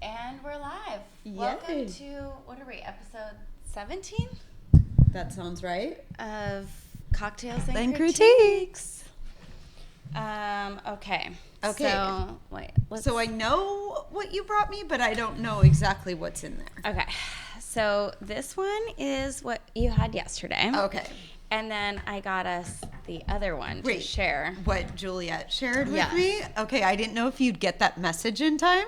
And we're live. Yay. Welcome to, what are we, episode 17? That sounds right. Of Cocktails and Critiques. Okay. Okay. So, wait. So I know what you brought me, but I don't know exactly what's in there. Okay. So this one is what you had yesterday. Okay. And then I got us the other one to share. What Juliet shared with Yes. me? Okay, I didn't know if you'd get that message in time.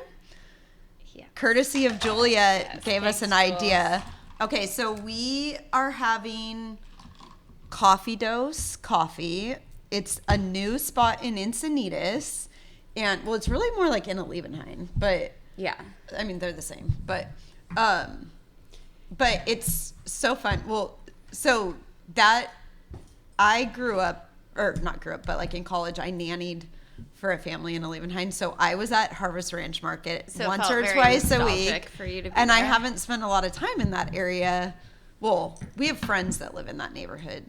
Yeah. Courtesy of Juliet gave us an Thanks, idea. Okay, so we are having Coffee Dose Coffee. It's a new spot in Encinitas. And, well, it's really more like in a Liebenhain, but, Yeah. I mean, they're the same. But it's so fun. Well, so that I grew up, or not grew up, but like in college, I nannied for a family in Liebenhain. So I was at Harvest Ranch Market So it once felt or very twice a nostalgic week. for you to be and I there. haven't spent a lot of time in that area. Well, we have friends that live in that neighborhood.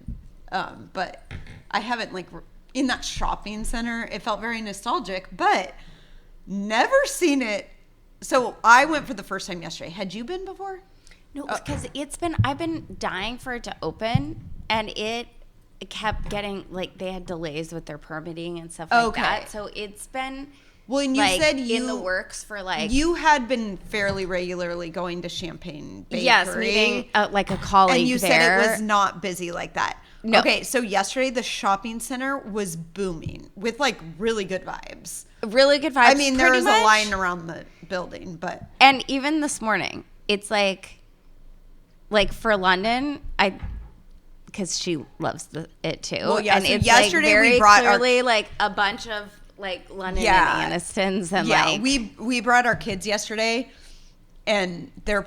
But I haven't like in that shopping center. It felt very nostalgic, but never seen it. So I went for the first time yesterday. Had you been before? No, because I've been dying for it to open, and it kept getting, like, they had delays with their permitting and stuff like that. So it's been, Well, and you like, said in the works for, like... You had been fairly regularly going to Champagne Bakery. Yes, meeting, like, a colleague and you there. said it was not busy like that. No. Okay, so yesterday the shopping center was booming with, like, really good vibes. Really good vibes. I mean, there was pretty a much. line around the building, but... And even this morning, it's like for London, because she loves it too. Well, yeah, and so it's yesterday like very we brought clearly like a bunch of like London and Anistons and yeah, like we brought our kids yesterday, and they're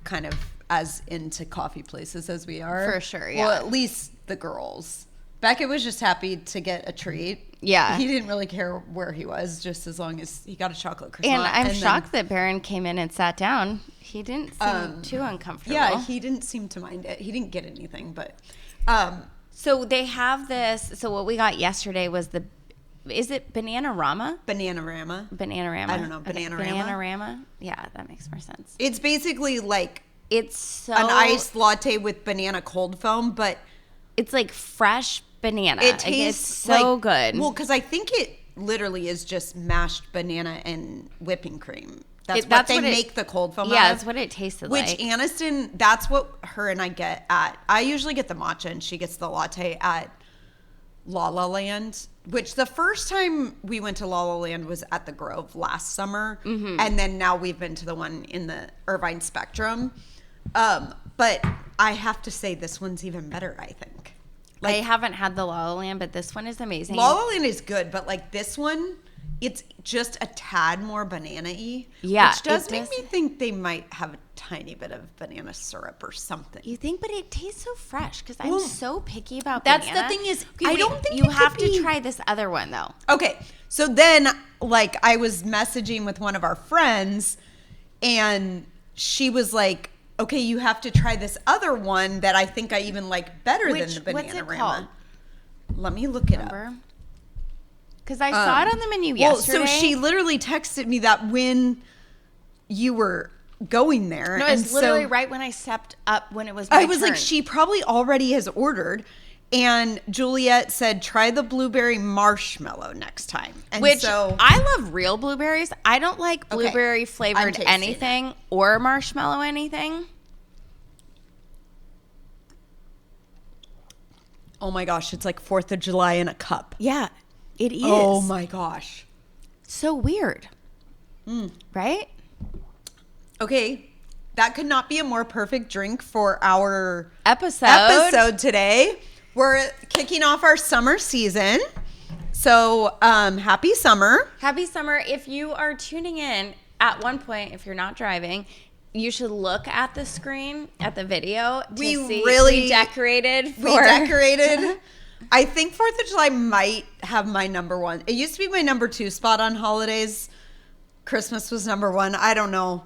kind of as into coffee places as we are. For sure, yeah. Well, at least the girls. Beckett was just happy to get a treat. Yeah. He didn't really care where he was, just as long as he got a chocolate croissant. And I'm shocked that Barron came in and sat down. He didn't seem too uncomfortable. Yeah, he didn't seem to mind it. He didn't get anything, but so they have this. So what we got yesterday was is it Bananarama? Bananarama. Bananarama. I don't know, Okay, Bananarama. Bananarama. Yeah, that makes more sense. It's basically like It's so an iced latte with banana cold foam, but it's like fresh banana. it Like, tastes it's so like, good. Well, because I think it literally is just mashed banana and whipping cream. That's That's what what they it- make the cold foam yeah, out of. that's what it tasted Which like. Aniston, that's what her and I get at. I usually get the matcha, and she gets the latte at La La Land. Which the first time we went to La La Land was at the Grove last summer, and then now we've been to the one in the Irvine Spectrum. But I have to say this one's even better, I think. I haven't had the La La Land, but this one is amazing. La La Land is good, but like this one, it's just a tad more banana-y. Yeah, Which does it make does. me think they might have a tiny bit of banana syrup or something. You think, but it tastes so fresh because I'm Well, so picky about that's banana. the thing is, Okay, I wait, don't think you it have could be- to try this other one though. Okay, so then like I was messaging with one of our friends, and she was like, okay, you have to try this other one that I think I even like better than the Bananarama. What's it called? Let me look it up. Remember? Because I saw it on the menu yesterday. Well, so she literally texted me that when you were going there. No, and it's literally so right when I stepped up when it was my I was turn. like, she probably already has ordered. And Juliet said, try the blueberry marshmallow next time. And Which so I love real blueberries. I don't like blueberry I'm flavored tasting anything or marshmallow anything. oh my gosh, it's like 4th of July in a cup. Yeah, it is. Oh my gosh. So weird. Right? Okay, that could not be a more perfect drink for our Episode today. We're kicking off our summer season. So happy summer. Happy summer. If you are tuning in at one point, if you're not driving, you should look at the screen, at the video to We see really- we decorated. We decorated. I think 4th of July might have my number one. It used to be my number 2 spot on holidays. Christmas was number 1. I don't know.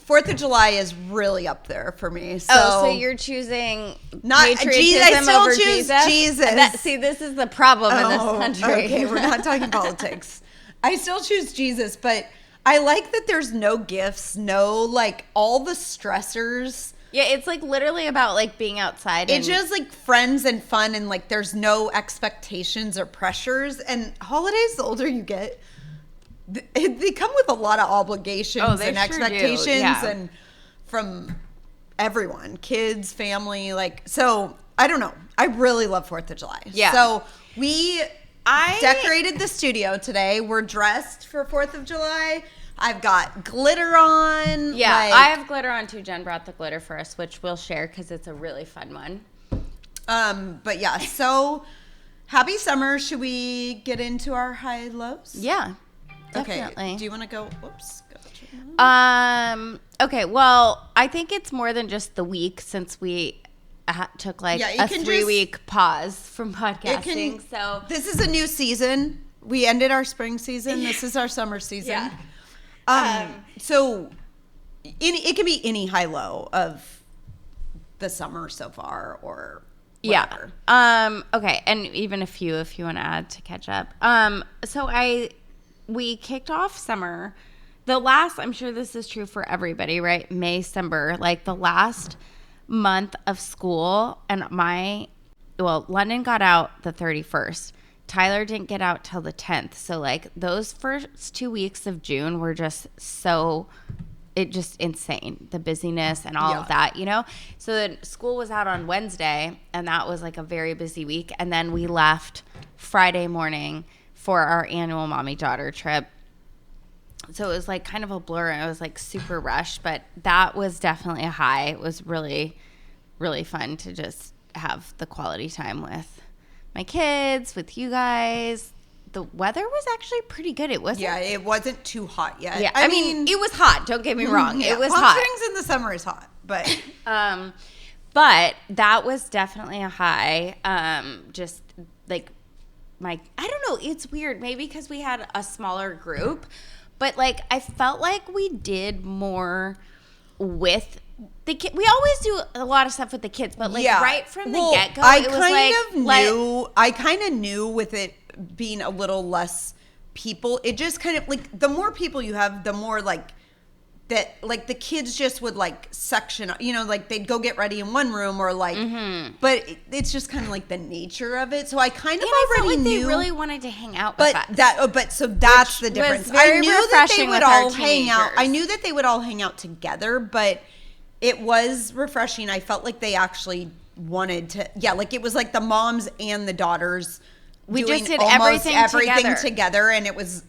4th of July is really up there for me. So you're choosing Not patriotism Jesus. I still over choose Jesus? Jesus. See, this is the problem in this country. Okay, we're not talking politics. I still choose Jesus, but I like that there's no gifts, no like all the stressors. Yeah, it's like literally about like being outside. It's just like friends and fun, and like there's no expectations or pressures. And holidays, the older you get, they come with a lot of obligations and expectations, and from everyone, kids, family, like, so I don't know. I really love 4th of July. Yeah. So I decorated the studio today. We're dressed for 4th of July. I've got glitter on. Yeah, I have glitter on too. Jen brought the glitter for us, which we'll share because it's a really fun one. But yeah, so happy summer. Should we get into our high lows? Yeah, definitely. Okay. Do you want to go? Whoops. Okay. Well, I think it's more than just the week since we took like a 3-week pause from podcasting. So this is a new season. We ended our spring season. This is our summer season. Yeah. So it can be any high low of the summer so far, or whatever. Yeah. Okay, and even a few if you want to add to catch up. So we kicked off summer. I'm sure this is true for everybody, right? May, December, like the last month of school, and London got out the 31st. Tyler didn't get out till the 10th. So like those first 2 weeks of June were just insane. The busyness and all of that, you know? So then school was out on Wednesday, and that was like a very busy week. And then we left Friday morning for our annual mommy-daughter trip. So it was like kind of a blur, and it was like super rushed, but that was definitely a high. It was really, really fun to just have the quality time with my kids, with you guys. The weather was actually pretty good. It wasn't. Yeah, it wasn't too hot yet. Yeah, I mean, it was hot. Don't get me wrong. Yeah, it was Palm hot. Springs in the summer is hot, but but that was definitely a high. Just like I don't know. It's weird. Maybe because we had a smaller group, but like I felt like we did more with the kid. We always do a lot of stuff with the kids, but like right from the get go, it was I kind of knew with it being a little less people, it just kind of like the more people you have, the more like that, like the kids just would like section, you know, like they'd go get ready in one room or like, but it's just kind of like the nature of it. So I kind of already knew they really wanted to hang out with us. So that's the difference. I knew that they would all hang out. I knew that they would all hang out together, but it was refreshing. I felt like they actually wanted to, like it was like the moms and the daughters. We doing just did almost everything together, and it was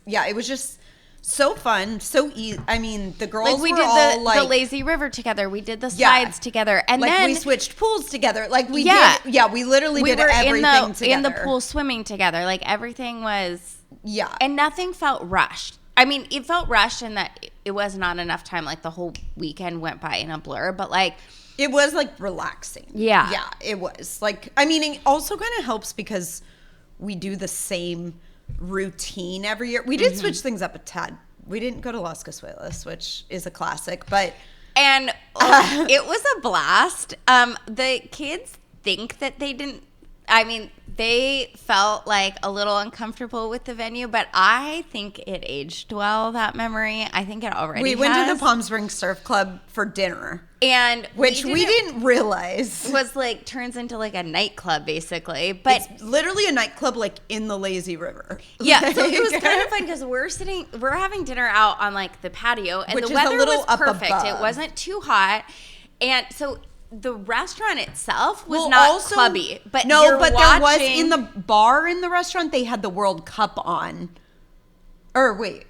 just so fun, so easy. I mean, the girls we were did all the lazy river together. We did the slides together, and like then we switched pools together. Like we did, we literally did everything together. In the pool swimming together. Like everything was and nothing felt rushed. I mean, it felt rushed in that it was not enough time. Like the whole weekend went by in a blur, but like it was like relaxing. Yeah, it was like. I mean, it also kind of helps because we do the same routine every year. We did switch things up a tad. We didn't go to Las Casuelas, which is a classic, but it was a blast. The kids think that they didn't. I mean, they felt like a little uncomfortable with the venue, but I think it aged well, that memory. I think it already We went to the Palm Springs Surf Club for dinner. And which we didn't realize was like turns into like a nightclub basically, but it's literally a nightclub like in the lazy river. Yeah, so it was kind of fun because we're having dinner out on like the patio, and which the weather was perfect. Above. It wasn't too hot, and so the restaurant itself was not also clubby. But there was in the bar in the restaurant they had the World Cup on. Or wait.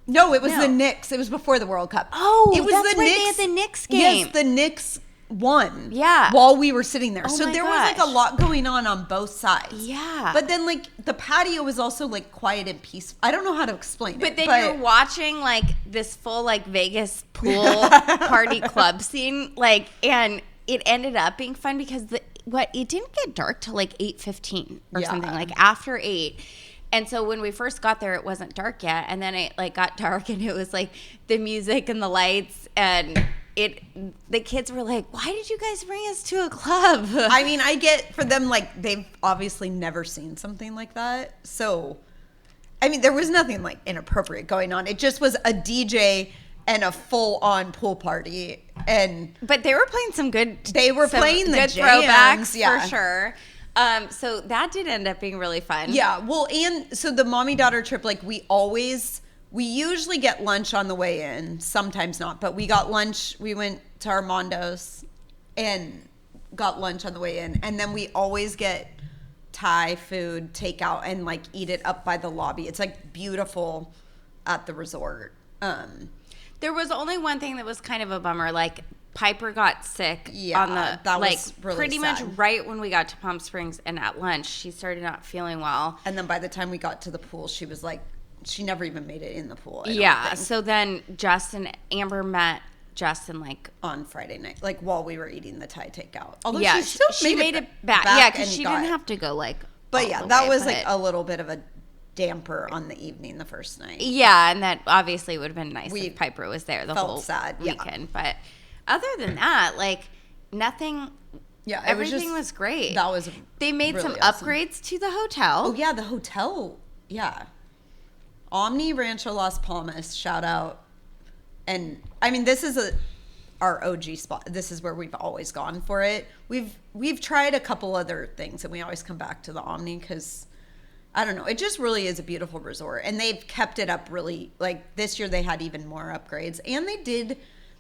No, it was the Knicks. It was before the World Cup. Oh, it was that's the right. Knicks. They had the Knicks game. Yes, the Knicks won. Yeah. While we were sitting there. Oh so there was like a lot going on both sides. Yeah. But then like the patio was also like quiet and peaceful. I don't know how to explain it. But then you're watching like this full like Vegas pool party club scene. Like, and it ended up being fun because it didn't get dark till like 8:15 or something, like after 8. And so when we first got there, it wasn't dark yet. And then it like got dark, and it was like the music and the lights, and the kids were like, why did you guys bring us to a club? I mean, I get for them, like they've obviously never seen something like that. So I mean, there was nothing like inappropriate going on. It just was a DJ and a full-on pool party, but they were playing some good. They were playing the good jams, throwbacks for sure. So that did end up being really fun. Yeah. Well, and so the mommy-daughter trip, like we usually get lunch on the way in. Sometimes not, but we got lunch. We went to Armando's and got lunch on the way in, and then we always get Thai food takeout and like eat it up by the lobby. It's like beautiful at the resort. There was only one thing that was kind of a bummer. Like Piper got sick on the that like was really pretty sad. much right when we got to Palm Springs, and at lunch she started not feeling well. And then by the time we got to the pool, she was like, she never even made it in the pool. I Yeah. don't think. So then Amber met Justin like on Friday night, like while we were eating the Thai takeout. Although yeah, she still she made it back. Yeah, because she didn't have to go like. But yeah, that was like a little bit of a damper on the evening the first night. Yeah, and that obviously would have been nice if Piper was there the whole weekend. But other than that, like nothing. Yeah, everything was great. That was they made really some awesome. upgrades to the hotel. Oh yeah, the hotel. Yeah, Omni Rancho Las Palmas. Shout out. And I mean, this is our OG spot. This is where we've always gone for it. We've tried a couple other things, and we always come back to the Omni because I don't know. It just really is a beautiful resort, and they've kept it up really. Like this year, they had even more upgrades, and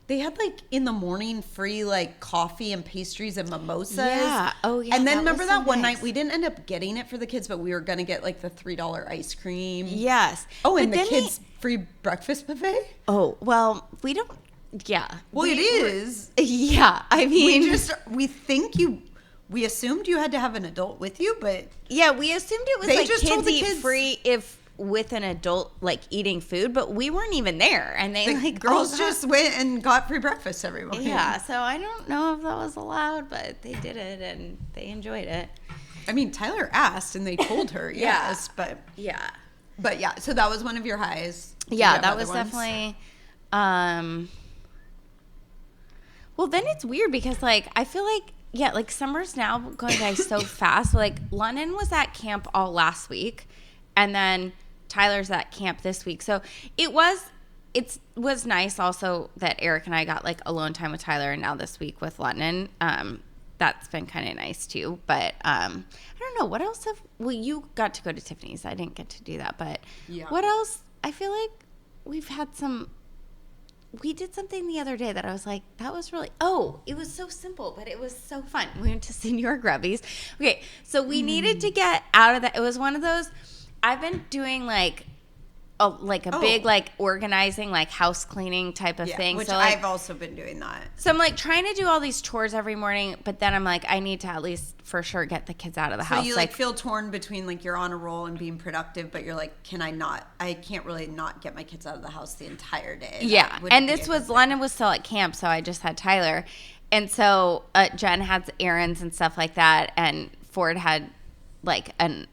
they had like in the morning free like coffee and pastries and mimosas. Yeah. Oh yeah. And then remember that one night we didn't end up getting it for the kids, but we were gonna get like the $3 ice cream. Yes. Oh, and the kids free breakfast buffet. Oh well, we don't. Yeah. Well, it is. Yeah. I mean, we assumed you had to have an adult with you, but yeah, we assumed it was they like just kids told the eat kids free if with an adult like eating food, but we weren't even there, and they like girls just went and got free breakfast every morning. Yeah, so I don't know if that was allowed, but they did it and they enjoyed it. I mean, Tyler asked and they told her yes, but yeah, so that was one of your highs. Yeah, that was definitely. Well, then it's weird because like I feel like like summer's now going by so fast. Like London was at camp all last week, and then Tyler's at camp this week. So it was nice also that Eric and I got like alone time with Tyler, and now this week with London. That's been kind of nice too. But I don't know what else you got to go to Tiffany's. I didn't get to do that, but what else? I feel like we've had we did something the other day that I was like, that was really, it was so simple, but it was so fun. We went to Senor Grubby's. Okay, so we needed to get out of that. It was one of those, I've been doing like a big like organizing, like house cleaning type of thing. Which so, like, I've also been doing that. So I'm like trying to do all these chores every morning, but then I'm like, I need to at least for sure get the kids out of the house. So you like feel torn between like you're on a roll and being productive, but you're like, I can't really not get my kids out of the house the entire day. Yeah. And London was still at camp, so I just had Tyler. And so Jen had errands and stuff like that, and Ford had like an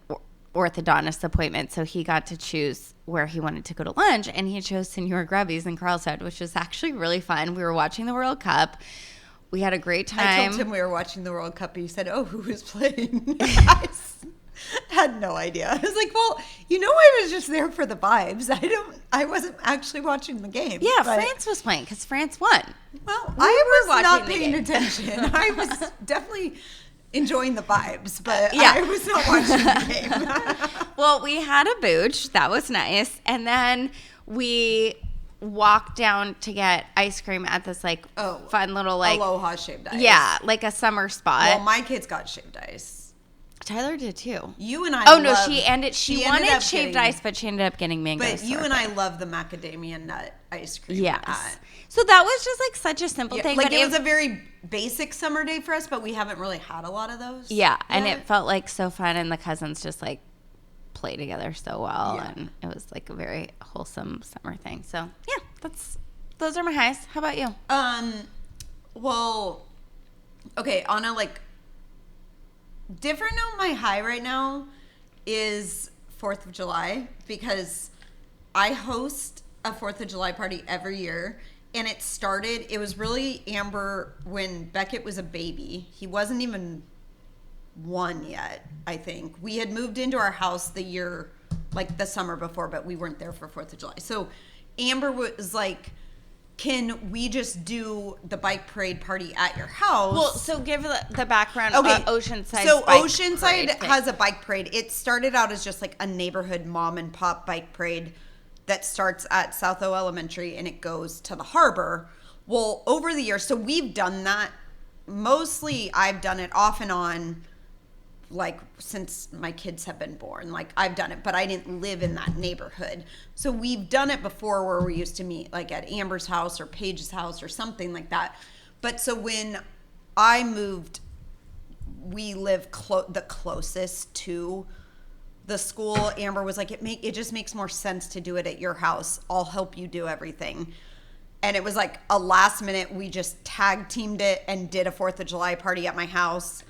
orthodontist appointment, so he got to choose where he wanted to go to lunch, and he chose Senor Grubby's in Carlsbad, which was actually really fun. We were watching the World Cup. We had a great time. I told him we were watching the World Cup, and he said, who was playing? I had no idea. I was like, well, I was just there for the vibes. I wasn't actually watching the game. Yeah, France was playing because France won. Well, I was not paying attention. I was definitely enjoying the vibes, but I was not watching the game. Well, we had a booch. That was nice. And then we walked down to get ice cream at this like fun little like Aloha shaved ice. Yeah, like a summer spot. Well, my kids got shaved ice. Tyler did too. You and I. She wanted shaved ice, but she ended up getting mango. But you and I love the macadamia nut ice cream. Yes. So that was just like such a simple thing. Like it was a very basic summer day for us, but we haven't really had a lot of those. Yeah, and it felt like so fun, and the cousins just like play together so well, and it was like a very wholesome summer thing. So yeah, those are my highs. How about you? Well, okay, on a like different note, my high right now is 4th of July because I host a 4th of July party every year, and it was really Amber when Beckett was a baby. He wasn't even 1 yet, I think. We had moved into our house the year like the summer before, but we weren't there for 4th of July. So Amber was like, can we just do the bike parade party at your house? Well, so give the background. Okay. Oceanside. So bike Oceanside parade has a bike parade. It started out as just like a neighborhood mom and pop bike parade that starts at South O Elementary and it goes to the harbor. Well, over the years, so we've done that. Mostly I've done it off and on, like since my kids have been born. Like I've done it, but I didn't live in that neighborhood. So we've done it before where we used to meet like at Amber's house or Paige's house or something like that. But so when I moved, we live the closest to the school. Amber was like, it just makes more sense to do it at your house. I'll help you do everything. And it was like a last minute, we just tag teamed it and did a 4th of July party at my house.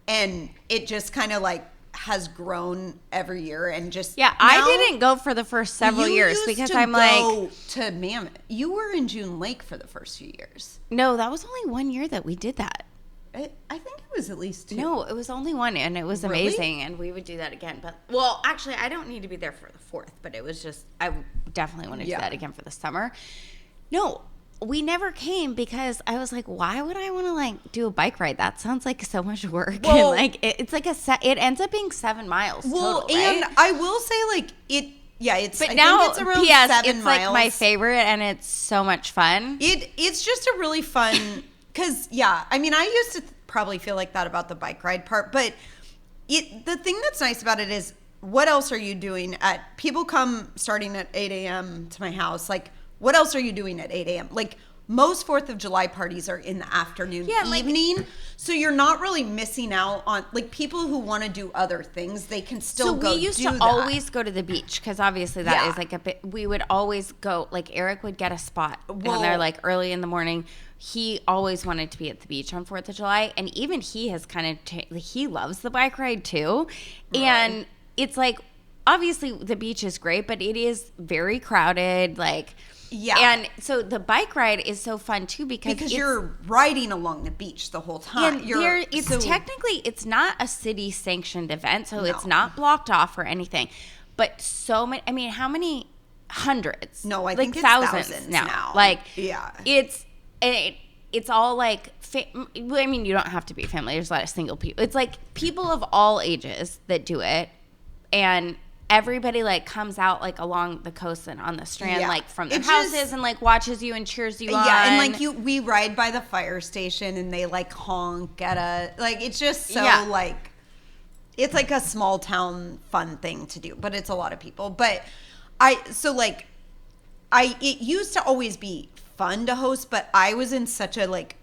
And it just kind of like has grown every year and just. Yeah, I didn't go for the first several years because I'm like. To Mammoth. You were in June Lake for the first few years. No, that was only 1 year that we did that. I think it was at least 2. No, it was only 1 and it was amazing and we would do that again. But well, actually I don't need to be there for the 4th, but it was just I definitely want to do that again for the summer. No, we never came because I was like, why would I want to like do a bike ride? That sounds like so much work. Well, and like it's like it ends up being 7 miles. Well, total, right? and I will say like it. Yeah, it's. But I now, think it's around P.S. 7 it's miles. like my favorite, and it's so much fun. It's just a really fun because I mean I used to probably feel like that about the bike ride part, but the thing that's nice about it is what else are you doing at? People come starting at 8 a.m. to my house, like. What else are you doing at 8 a.m.? Like most 4th of July parties are in the afternoon, evening. So you're not really missing out on like people who want to do other things. They can still go do that. So we used to always go to the beach because obviously that is like a bit. We would always go. Like Eric would get a spot and they're like early in the morning. He always wanted to be at the beach on 4th of July, and even he has kind of he loves the bike ride too, and it's like obviously the beach is great, but it is very crowded. Like. Yeah. And so the bike ride is so fun too because you're riding along the beach the whole time. And technically it's not a city sanctioned event, so it's not blocked off or anything. But so many, I mean, how many hundreds? No, I like think it's thousands now. Like it's all like I mean, you don't have to be family. There's a lot of single people. It's like people of all ages that do it, and everybody like comes out like along the coast and on the strand like from their houses and like watches you and cheers you on. Yeah, and like we ride by the fire station and they like honk at like it's just so like it's like a small town fun thing to do, but it's a lot of people. But it used to always be fun to host, but I was in such a like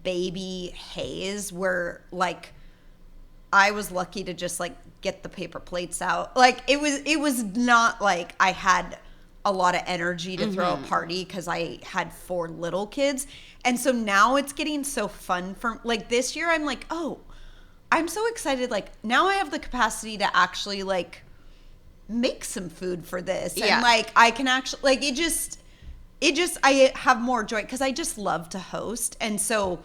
baby haze where like I was lucky to just like get the paper plates out. Like it was not like I had a lot of energy to throw a party because I had 4 little kids. And so now it's getting so fun for like this year I'm like, oh, I'm so excited. Like now I have the capacity to actually like make some food for this. And like I can actually like it just I have more joy because I just love to host. And so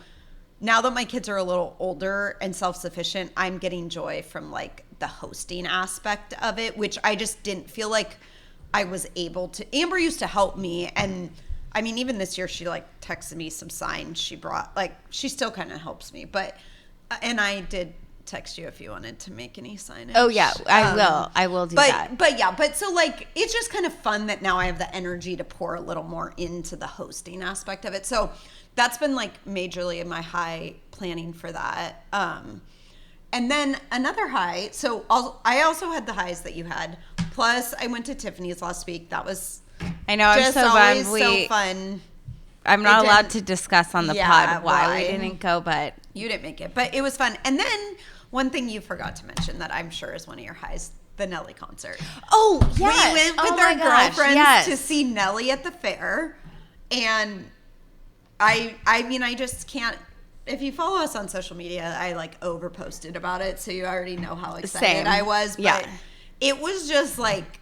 now that my kids are a little older and self-sufficient, I'm getting joy from like the hosting aspect of it, which I just didn't feel like I was able to. Amber used to help me. And I mean, even this year, she like texted me some signs she brought. Like she still kind of helps me. But, and I did text you if you wanted to make any signage. Oh yeah, I will do that. But so like, it's just kind of fun that now I have the energy to pour a little more into the hosting aspect of it. So that's been like majorly in my high planning for that. And then another high. So I also had the highs that you had. Plus I went to Tiffany's last week. That was I know I'm so bummed. So fun. I'm not allowed to discuss on the pod why we didn't go, but you didn't make it. But it was fun. And then one thing you forgot to mention that I'm sure is one of your highs. The Nelly concert. Oh yes. We went with our girlfriends to see Nelly at the fair, and I mean, I just can't. If you follow us on social media, I like overposted about it, so you already know how excited I was. But it was just like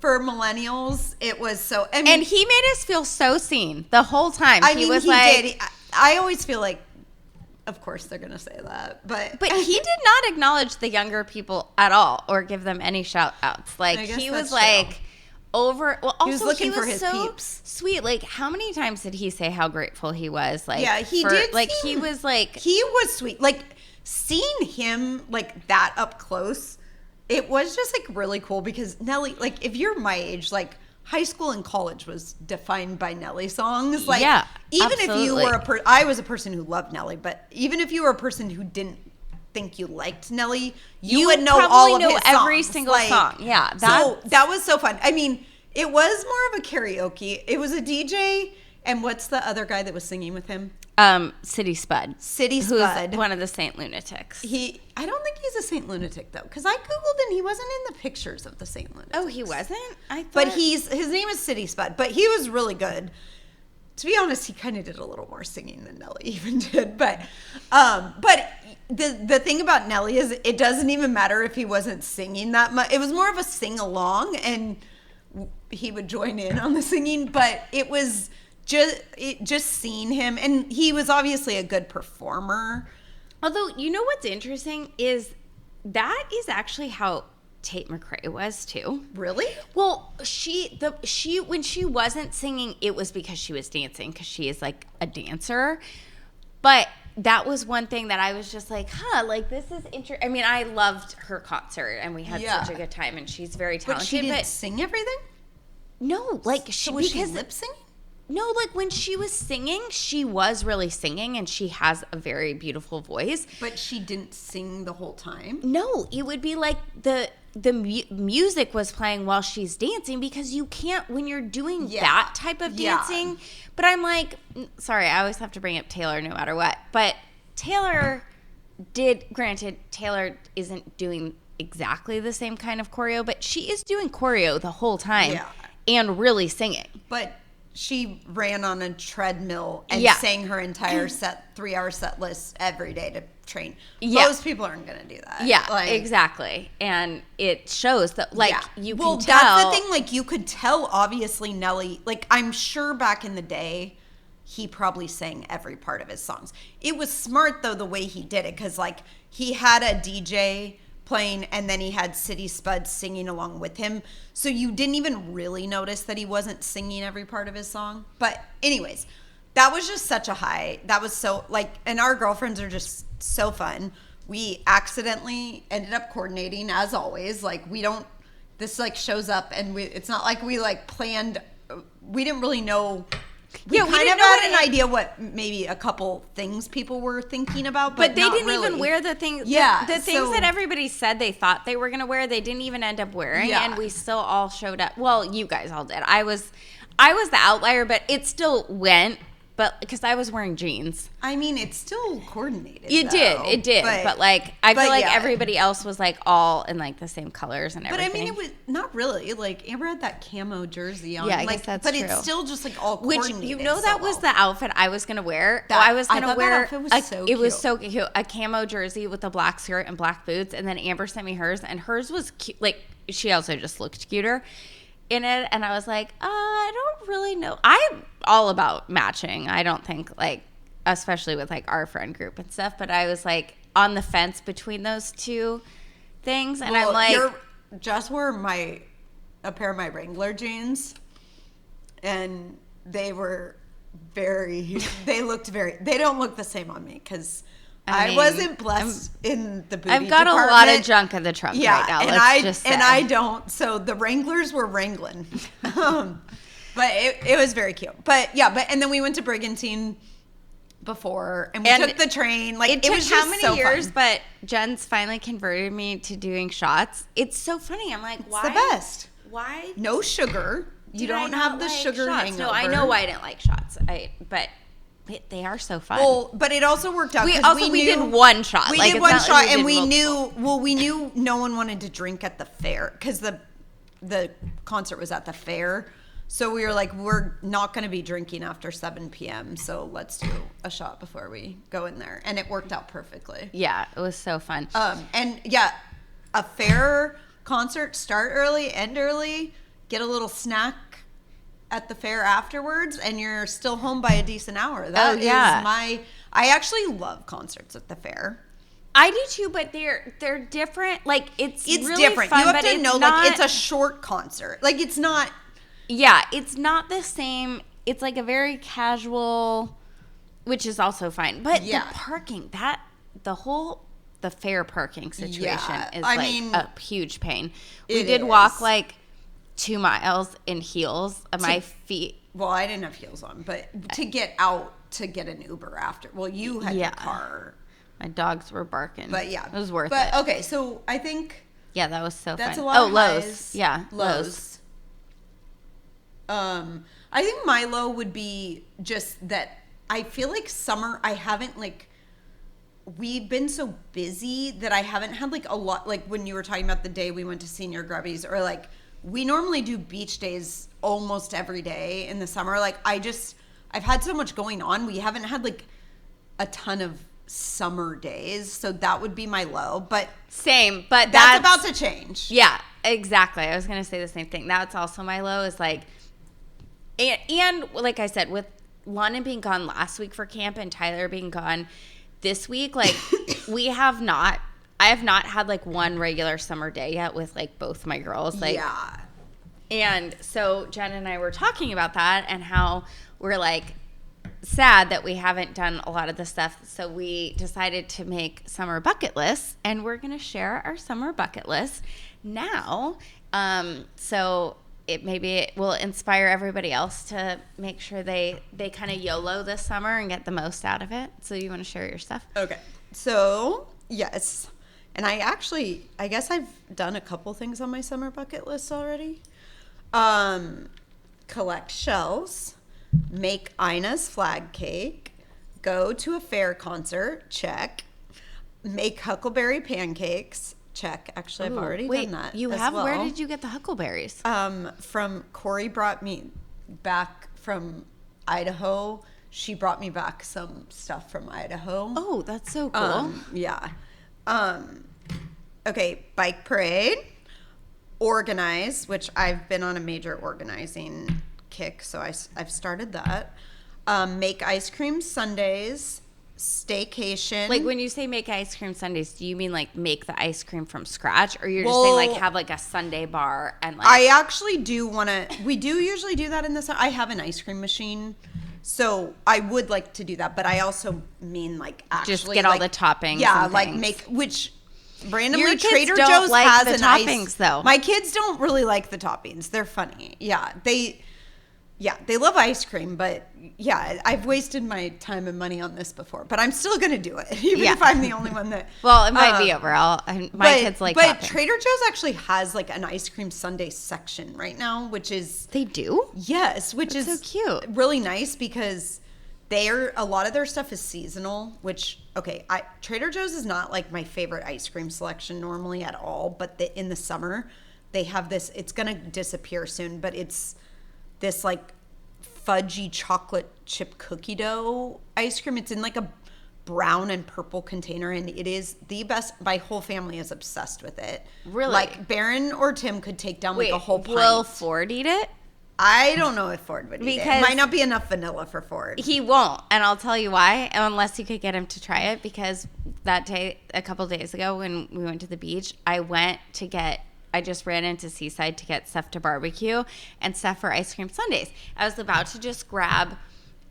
for millennials, it was so. I mean, and he made us feel so seen the whole time. I mean, he did. I always feel like of course they're gonna say that, but he did not acknowledge the younger people at all or give them any shout outs. Like he was like true. Over. Well, also he was looking for his so peeps. Sweet. Like how many times did he say how grateful he was? Like he did. Like he was sweet. Like seeing him like that up close, it was just like really cool because Nelly, like if you're my age, like high school and college was defined by Nelly songs. Like even absolutely. if you were I was a person who loved Nelly, but even if you were a person who didn't think you liked Nelly, you would know all of his songs. Every single song. Yeah. So that was so fun. I mean, it was more of a karaoke. It was a DJ, and what's the other guy that was singing with him? City Spud. Spud. Who's one of the Saint Lunatics. I don't think he's a Saint Lunatic though, because I googled and he wasn't in the pictures of the Saint Lunatics. Oh, he wasn't? I thought. But his name is City Spud. But he was really good. To be honest, he kind of did a little more singing than Nelly even did. But the thing about Nelly is it doesn't even matter if he wasn't singing that much. It was more of a sing along, and he would join in on the singing. But it was just seeing him, and he was obviously a good performer. Although, you know what's interesting is that is actually how Tate McRae was too. Really? Well, she when she wasn't singing, it was because she was dancing, because she is like a dancer. But that was one thing that I was just like, like this is interesting. I mean, I loved her concert, and we had such a good time, and she's very talented. But she didn't sing everything? No, like was she lip singing? No, like when she was singing, she was really singing, and she has a very beautiful voice. But she didn't sing the whole time? No, it would be like the music was playing while she's dancing, because you can't when you're doing that type of dancing. But I'm like, sorry, I always have to bring up Taylor no matter what. But Taylor isn't doing exactly the same kind of choreo, but she is doing choreo the whole time and really singing. But she ran on a treadmill and sang her entire 3-hour set list every day to train. Most people aren't going to do that. Yeah, exactly. And it shows that, you can tell. That's the thing. Like, you could tell, obviously, Nelly, like, I'm sure back in the day, he probably sang every part of his songs. It was smart, though, the way he did it, because, like, he had a DJ playing, and then he had City Spud singing along with him. So you didn't even really notice that he wasn't singing every part of his song. But anyways, that was just such a high. That was so, like, and our girlfriends are just so fun. We accidentally ended up coordinating, as always. Like, this, like, shows up, and it's not like we, like, planned. We didn't really know. We kind of had an idea what maybe a couple things people were thinking about, but they didn't even wear the things. The things that everybody said they thought they were going to wear, they didn't even end up wearing, and we still all showed up. Well, you guys all did. I was the outlier, but it still went. But because I was wearing jeans. I mean, it's still coordinated. It did. But like, I feel like everybody else was like all in like the same colors and everything. But I mean, it was not really. Like, Amber had that camo jersey on. Yeah, I guess that's but true. It's still just like all coordinated. Which, you know, that was the outfit I was going to wear. I thought that outfit was so cute. It was so cute. A camo jersey with a black skirt and black boots. And then Amber sent me hers, and hers was cute. Like, she also just looked cuter in it, and I was like, I don't really know. I'm all about matching. I don't think, like, especially with like our friend group and stuff, but I was like on the fence between those two things, and I'm like, Jess wore a pair of my Wrangler jeans, and they don't look the same on me because I wasn't blessed in the booty I've got department. a lot of junk in the trunk right now. And I don't. So the Wranglers were wrangling. But it was very cute. And then we went to Brigantine before, and we took the train. Like, it was just how many so years? fun. But Jen's finally converted me to doing shots. It's so funny. I'm like, why? It's the best. Why? No sugar. You don't have the sugar hangover. No, I know why I didn't like shots. But they are so fun. Well, but it also worked out. We did one shot. We did one shot, and we knew no one wanted to drink at the fair because the concert was at the fair. So we were like, we're not going to be drinking after 7 p.m. So let's do a shot before we go in there, and it worked out perfectly. Yeah, it was so fun. A fair concert, start early, end early, get a little snack at the fair afterwards, and you're still home by a decent hour. That is I actually love concerts at the fair. I do too, but they're different. Like it's really different. Fun, you have but to know, not, like it's a short concert. Like it's not. Yeah, it's not the same. It's like a very casual, which is also fine. But the parking, the fair parking situation is a huge pain. We did walk like 2 miles in heels. My feet. Well, I didn't have heels on, but to get out to get an Uber after. Well, you had your car. My dogs were barking. But yeah. It was worth it. But okay, so I think. Yeah, that was so that's fun. A lot of Lowe's. Highs. Yeah, Lowe's. I think my low would be just that I feel like summer, I haven't like, we've been so busy that I haven't had like a lot, like when you were talking about the day we went to Senior Grubbies, or like we normally do beach days almost every day in the summer. Like I've had so much going on. We haven't had like a ton of summer days, so that would be my low. But same, but that's about to change. Yeah, exactly. I was gonna say the same thing. That's also my low, is like, and like I said, with London being gone last week for camp and Tyler being gone this week, like I have not had like one regular summer day yet with like both my girls. Like, yeah. And so Jen and I were talking about that and how we're like sad that we haven't done a lot of the stuff. So we decided to make summer bucket lists, and we're going to share our summer bucket list now. So it will inspire everybody else to make sure they kind of YOLO this summer and get the most out of it. So you want to share your stuff? Okay. So, yes. And I guess I've done a couple things on my summer bucket list already. Collect shells, make Ina's flag cake, go to a fair concert, check, make huckleberry pancakes, check. Actually, I've already done that. You have? Well. Where did you get the huckleberries? From Corey brought me back from Idaho. She brought me back some stuff from Idaho. Oh, that's so cool. Yeah. Okay, bike parade. Organize, which I've been on a major organizing kick, so I've started that. Make ice cream sundaes. Staycation. Like when you say make ice cream sundaes, do you mean like make the ice cream from scratch, or you're just saying like have like a sundae bar and like? I actually do want to. We do usually do that in the summer. I have an ice cream machine, so I would like to do that. But I also mean like actually just get all the toppings. Yeah, and like things. make which. Randomly, Your kids Trader don't Joe's like has the an toppings, though. My kids don't really like the toppings. They're funny. Yeah, they love ice cream, but yeah, I've wasted my time and money on this before, but I'm still gonna do it, even if I'm the only one that. Well, it might be overall. My kids like. But toppings. Trader Joe's actually has like an ice cream sundae section right now, which is they do. Yes, which That's is so cute. Really nice because a lot of their stuff is seasonal, which Trader Joe's is not like my favorite ice cream selection normally at all, but in the summer they have this, it's gonna disappear soon, but it's this like fudgy chocolate chip cookie dough ice cream. It's in like a brown and purple container, and it is the best. My whole family is obsessed with it. Really? Like Baron or Tim could take down like a whole pint. Will Ford eat it? I don't know if Ford would eat it. It might not be enough vanilla for Ford. He won't, and I'll tell you why, unless you could get him to try it, because that day, a couple days ago when we went to the beach, I just ran into Seaside to get stuff to barbecue and stuff for ice cream sundaes. I was about to just grab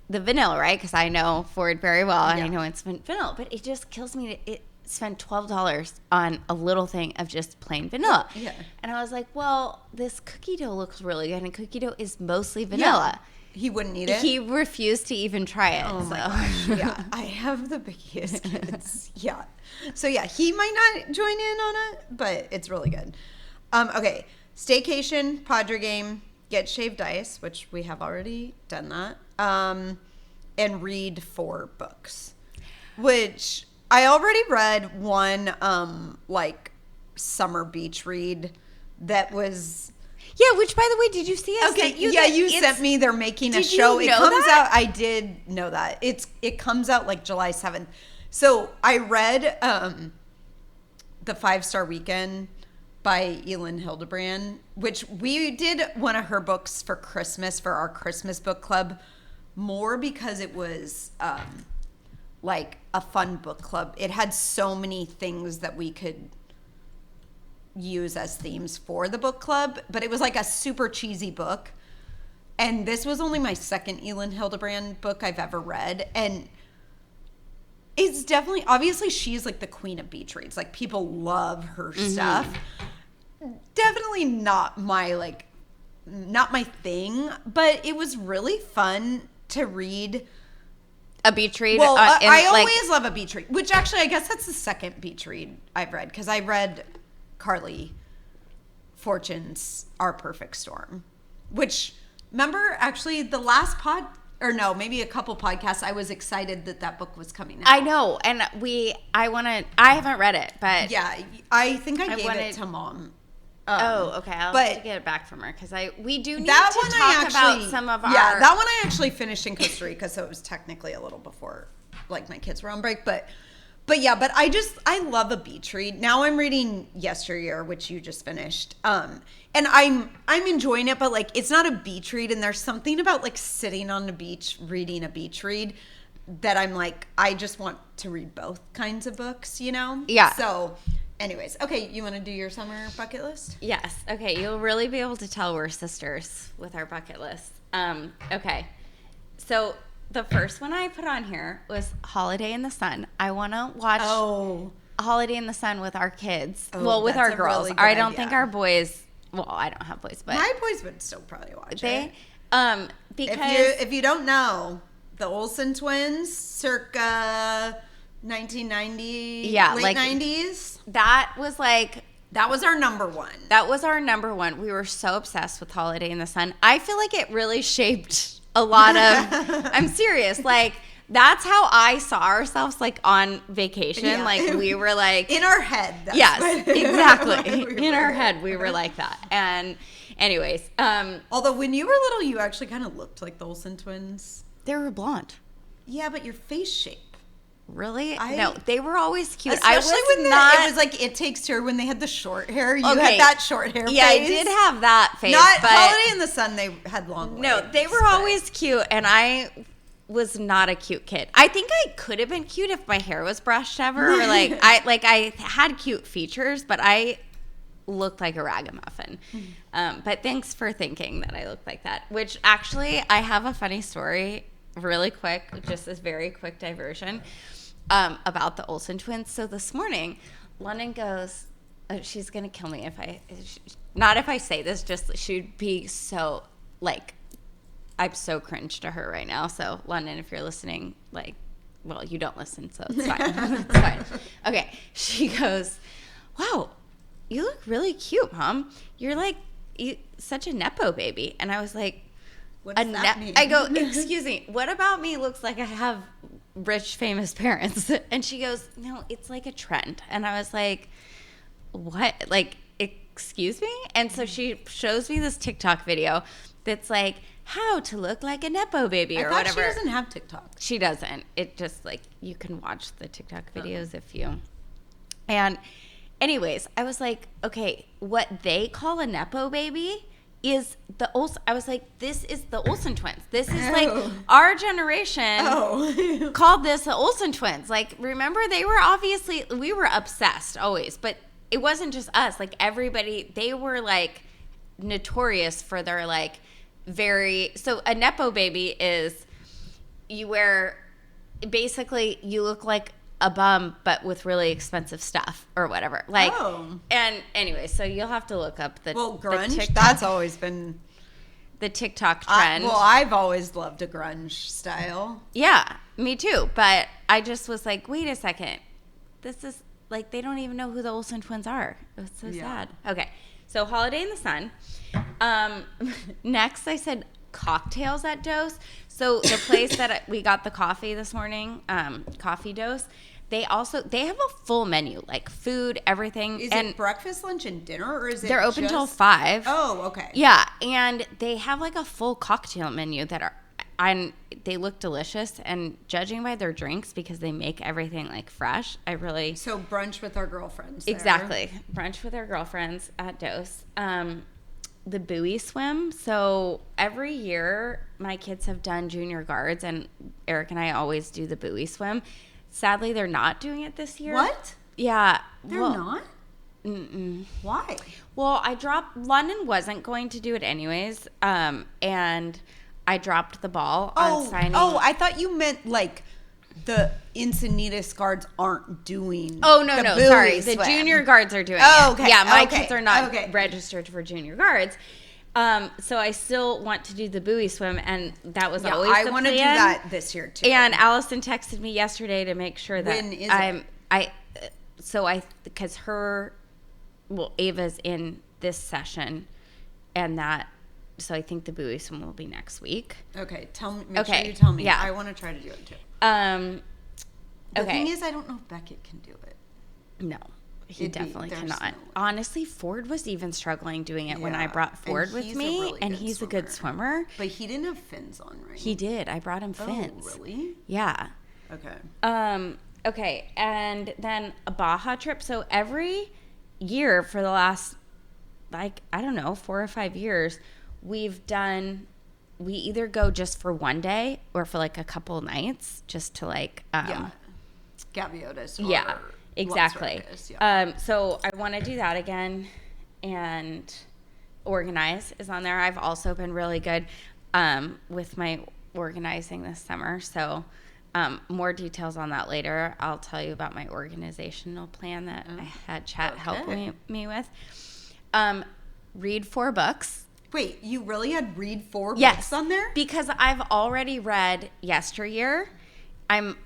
the vanilla, right, because I know Ford very well, and I know it's vanilla, but it just kills me to spend $12 on a little thing of just plain vanilla. Yeah. And I was like, well, this cookie dough looks really good, and cookie dough is mostly vanilla. Yeah. He wouldn't eat it? He refused to even try it. Oh, my gosh. Yeah. I have the biggest kids. Yeah. So, yeah, he might not join in on it, but it's really good. Okay. Staycation, Padre game, get shaved ice, which we have already done that, and read 4 books, which I already read one, like, summer beach read that was... Yeah, which, by the way, did you see us? Okay, you sent me. They're making a show. Did you know It comes that? Out. I did know that. It comes out like July 7th. So I read the 5-Star Weekend by Elin Hildebrand, which we did one of her books for Christmas for our Christmas book club, more because it was like a fun book club. It had so many things that we could use as themes for the book club, but it was like a super cheesy book. And this was only my second Elin Hildebrand book I've ever read. And it's definitely, obviously she's like the queen of beach reads. Like people love her stuff. Definitely not my thing, but it was really fun to read. A beach read? Well, I always love a beach read, which actually I guess that's the second beach read I've read, because I read Carly Fortune's Our Perfect Storm, which, remember, actually the last maybe a couple podcasts, I was excited that book was coming out. I know, and I haven't read it, but yeah, I think I gave it to Mom. Okay, I'll have to get it back from her, because we do need that to one talk about some of our... Yeah, that one I actually finished in Costa Rica, so it was technically a little before, like, my kids were on break, but I love a beach read. Now I'm reading Yesteryear, which you just finished, and I'm enjoying it, but, like, it's not a beach read, and there's something about, like, sitting on the beach reading a beach read that I'm like, I just want to read both kinds of books, you know? Yeah. So... anyways, okay, you want to do your summer bucket list? Yes. Okay, you'll really be able to tell we're sisters with our bucket list. Okay. So the first one I put on here was Holiday in the Sun. I want to watch Holiday in the Sun with our kids. With our girls. Really I don't think our boys... Well, I don't have boys, but... my boys would still probably watch it. Because... If you don't know, the Olsen twins, circa... 1990, late 90s. That was our number one. That was our number one. We were so obsessed with Holiday in the Sun. I feel like it really shaped a lot of... I'm serious. Like, that's how I saw ourselves, like, on vacation. Yeah. Like, we were like... in our head. Yes, exactly. In our head, we were like that. And anyways... although when you were little, you actually kind of looked like the Olsen twins. They were blonde. Yeah, but your face shape. Really? No, they were always cute. Especially it was like It Takes Two when they had the short hair. You had that short hair face. Yeah, I did have that face. Not Holiday in the Sun, they had long No, waves, they were always cute, and I was not a cute kid. I think I could have been cute if my hair was brushed ever, or I had cute features, but I looked like a ragamuffin. But thanks for thinking that I looked like that, which actually I have a funny story really quick, just this very quick diversion. About the Olsen twins. So this morning, London goes, she's going to kill me not if I say this, just she'd be so, like, I'm so cringe to her right now. So London, if you're listening, like, well, you don't listen, so it's fine. It's fine. Okay. She goes, wow, you look really cute, Mom. You're like, such a Nepo baby. And I was like, what does that mean? I go, excuse me, what about me looks like I have rich, famous parents? And she goes, no, it's like a trend. And I was like, what? Like, excuse me? And so she shows me this TikTok video that's like, how to look like a Nepo baby or whatever. She doesn't have TikTok. She doesn't. It just, like, you can watch the TikTok videos if you... And anyways, I was like, okay, what they call a Nepo baby is the Olsen. I was like, this is the Olsen twins. This is like our generation called this the Olsen twins. Like, remember, we were obsessed always, but it wasn't just us. Like, everybody, they were like notorious for their like so a Nepo baby is you look like a bum but with really expensive stuff or whatever, like and anyway, so you'll have to look up grunge. That's always been the TikTok trend. I've always loved a grunge style. Yeah, me too, but I just was like, wait a second, this is like, they don't even know who the Olsen twins are. It was so sad. Okay, so Holiday in the Sun. Next I said cocktails at Dose. So the place that we got the coffee this morning, Coffee Dose, they have a full menu, like food, everything. Is it breakfast, lunch, and dinner, or is it they're open till 5? Oh, okay. Yeah, and they have like a full cocktail menu they look delicious, and judging by their drinks, because they make everything like fresh, So brunch with our girlfriends. Exactly. Brunch with our girlfriends at Dose. The buoy swim. So every year my kids have done junior guards, and Eric and I always do the buoy swim. Sadly, they're not doing it this year. What? Yeah. They're not? Mm-mm. Why? Well, London wasn't going to do it anyways, and I dropped the ball on signing. Oh, I thought you meant like the Encinitas guards aren't doing. Oh, no, sorry. The swim. junior guards are doing Oh, it. okay. Yeah, my Okay. kids are not Okay. registered for junior guards. So I still want to do the buoy swim, and that was always the plan. I want to do that this year too. And Allison texted me yesterday to make sure that When is it? Because Ava's in this session, and so I think the buoy swim will be next week. Okay, make sure you tell me. Yeah. I want to try to do it too. The Okay. thing is, I don't know if Beckett can do it. No, he definitely cannot. No way. Honestly, Ford was even struggling doing it when I Yeah, brought Ford and with he's a me, really and good he's a good swimmer. But he didn't have fins on, right? He did. I brought him fins. Oh, really? Yeah. Okay. Okay, and then a Baja trip. So every year for the last, 4 or 5 years, we either go just for one day or for like a couple nights just to Gaviotis. Yeah, exactly. Las Vegas, yeah. So I want to do that again, and organize is on there. I've also been really good with my organizing this summer. So more details on that later. I'll tell you about my organizational plan that I had Chat help me with. Read 4 books. Wait, you really had read 4 Yes, books on there? because I've already read Yesteryear. I'm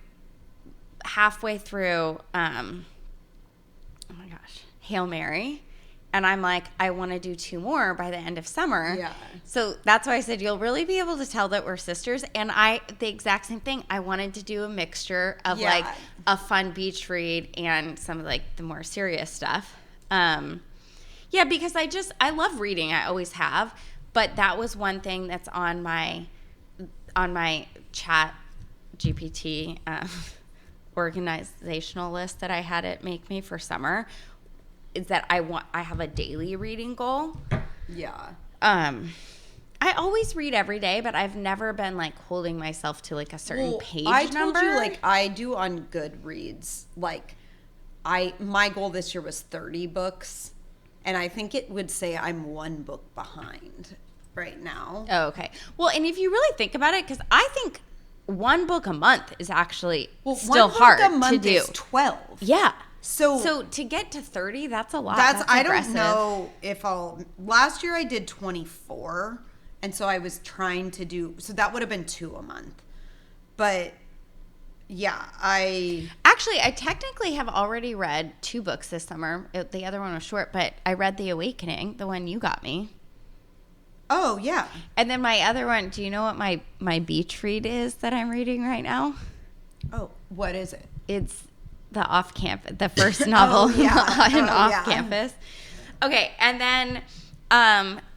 halfway through, Hail Mary. And I'm like, I want to do 2 more by the end of summer. Yeah. So that's why I said you'll really be able to tell that we're sisters. And the exact same thing. I wanted to do a mixture of like a fun beach read and some of like the more serious stuff. Yeah, because I love reading. I always have. But that was one thing that's on my Chat GPT organizational list that I had it make me for summer. Is that I have a daily reading goal. Yeah. I always read every day, but I've never been like holding myself to like a certain page number. I told you, like, I do on Goodreads. Like, my goal this year was 30 books, and I think it would say I'm 1 book behind right now. Oh, okay. Well, and if you really think about it, because I think 1 book a month is actually still hard a month to do. Is 12. Yeah. So to get to 30, that's a lot. That's I aggressive. don't know if last year I did 24, and so I was trying to do, so that would have been 2 a month. But yeah, I technically have already read 2 books this summer. The other one was short, but I read The Awakening, the one you got me. Oh, yeah. And then my other one, do you know what my beach read is that I'm reading right now? Oh, what is it? It's the first novel off campus. Okay, and then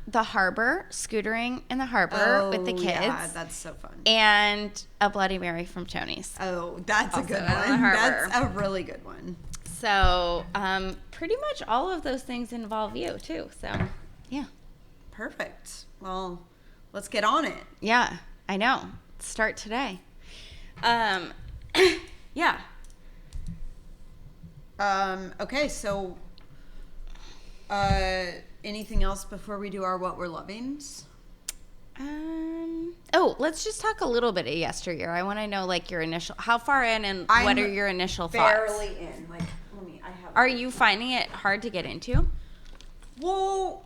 The Harbor, scootering in the harbor with the kids. Yeah, that's so fun. And A Bloody Mary from Tony's. Oh, that's Also a good in the one. harbor. That's a really good one. So pretty much all of those things involve you too. So yeah. Perfect. Well, let's get on it. Yeah, I know. Start today. Yeah. Okay, so anything else before we do our what we're lovings? Let's just talk a little bit of Yesteryear. I want to know like your initial, how far in and what are your initial thoughts? Barely in. Like, Are you finding it hard to get into? Well,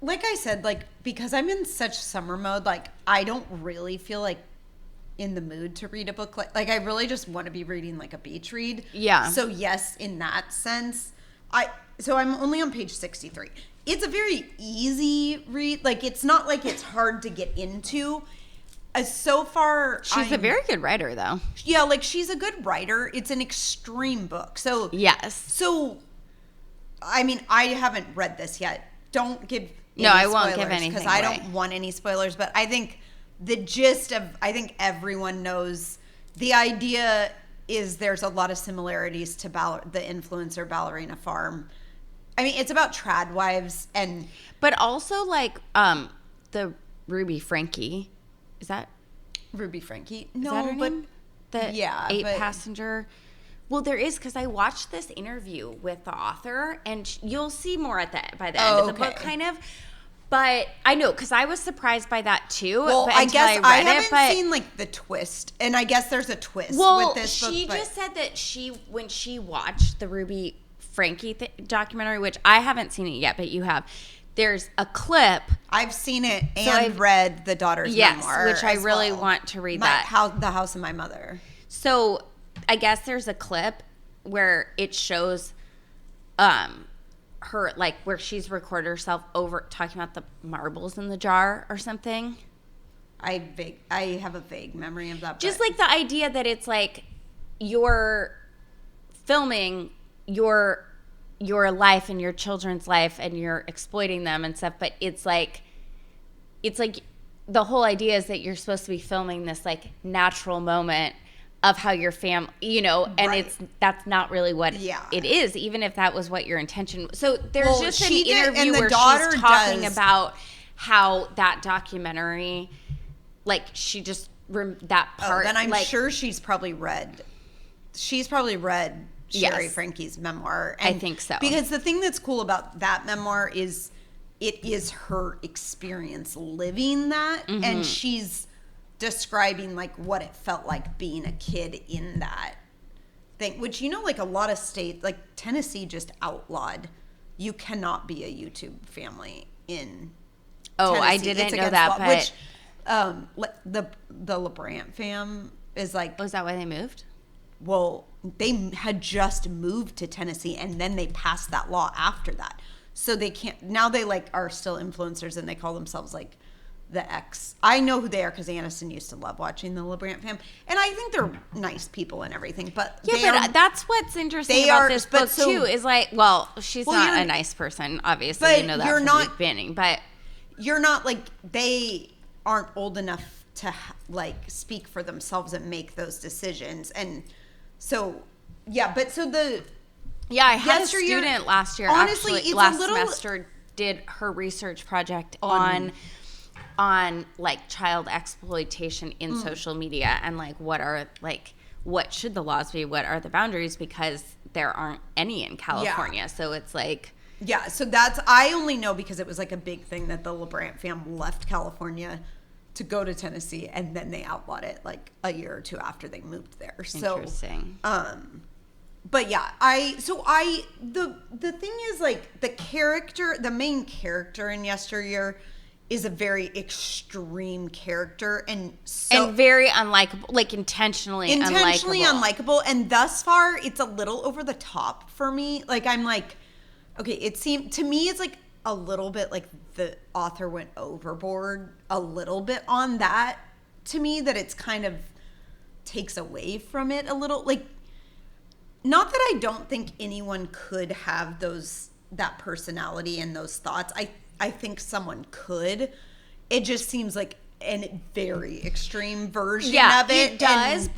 like I said, like, because I'm in such summer mode, like, I don't really feel like in the mood to read a book. Like I really just want to be reading like a beach read. Yeah. So yes, in that sense, so I'm only on page 63. It's a very easy read. Like, it's not like it's hard to get into. So far, she's a very good writer, though. Yeah, like, she's a good writer. It's an extreme book. So yes. So, I mean, I haven't read this yet. Don't give No, I won't give anything because I don't want any spoilers. But I think the gist of, I think everyone knows, the idea is there's a lot of similarities to the influencer Ballerina Farm. I mean, it's about trad wives but also like the Ruby Frankie. Is that Ruby Frankie? is that her but name? The 8 passenger. Well, there is, because I watched this interview with the author, and you'll see more by the end of the book, kind of. But I know, because I was surprised by that too. Well, but I guess I haven't seen like the twist, and I guess there's a twist with this book. She just said that when she watched the Ruby Frankie documentary, which I haven't seen it yet, but you have. There's a clip. I've seen it and I've read the daughter's memoir, which I really want to read. The House of My Mother. So I guess there's a clip where it shows her, like, where she's recorded herself over talking about the marbles in the jar or something. I have a vague memory of that. Just like the idea that it's like you're filming your life and your children's life and you're exploiting them and stuff, but it's like the whole idea is that you're supposed to be filming this like natural moment of how your family, and that's not really what it is, even if that was what your intention was. So there's just an interview where she's talking about how that documentary, like, she just that part. Then I'm sure she's probably read Sherry Frankie's memoir. I think so. Because the thing that's cool about that memoir is it is her experience living that, and she's describing like what it felt like being a kid in that thing, which, like a lot of states, like Tennessee just outlawed, you cannot be a YouTube family in Tennessee. I didn't know that, law, but the LeBrant fam is like, was that why they moved? Well, they had just moved to Tennessee, and then they passed that law after that. So they can't, now they like are still influencers, and they call themselves like the X. I know who they are because Aniston used to love watching the LeBrant fam, and I think they're nice people and everything. But that's what's interesting about this book too. Is like, she's not a nice person, obviously. But you know that from the beginning. But you're not like, they aren't old enough to like speak for themselves and make those decisions. And so I had a student last year. Honestly, actually, last semester did her research project on like child exploitation in social media, and like what should the laws be, what are the boundaries, because there aren't any in California. So it's like, so that's, I only know because it was like a big thing that the LeBrant fam left California to go to Tennessee, and then they outlawed it like a year or two after they moved there. So interesting. But the thing is, like, the main character in Yesteryear is a very extreme character, and very unlikable, like intentionally unlikable. And thus far, it's a little over the top for me. Like, I'm like, okay, it seemed to me, it's like a little bit like the author went overboard a little bit on that, to me, that it's kind of takes away from it a little. Like, not that I don't think anyone could have that personality and those thoughts. I think someone could. It just seems like a very extreme version of it. It does.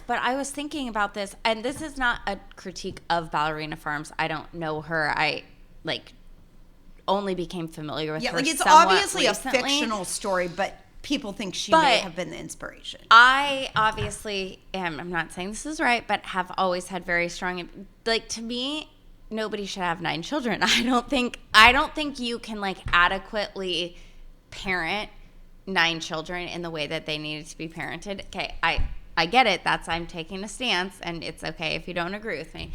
But I was thinking about this, and this is not a critique of Ballerina Farms. I don't know her. I only became familiar with her. Like, it's obviously a fictional story, but people think she may have been the inspiration. I obviously am, I'm not saying this is right, but have always had very strong, like, to me, nobody should have 9 children. I don't think you can like adequately parent 9 children in the way that they needed to be parented. Okay, I get it. I'm taking a stance, and it's okay if you don't agree with me.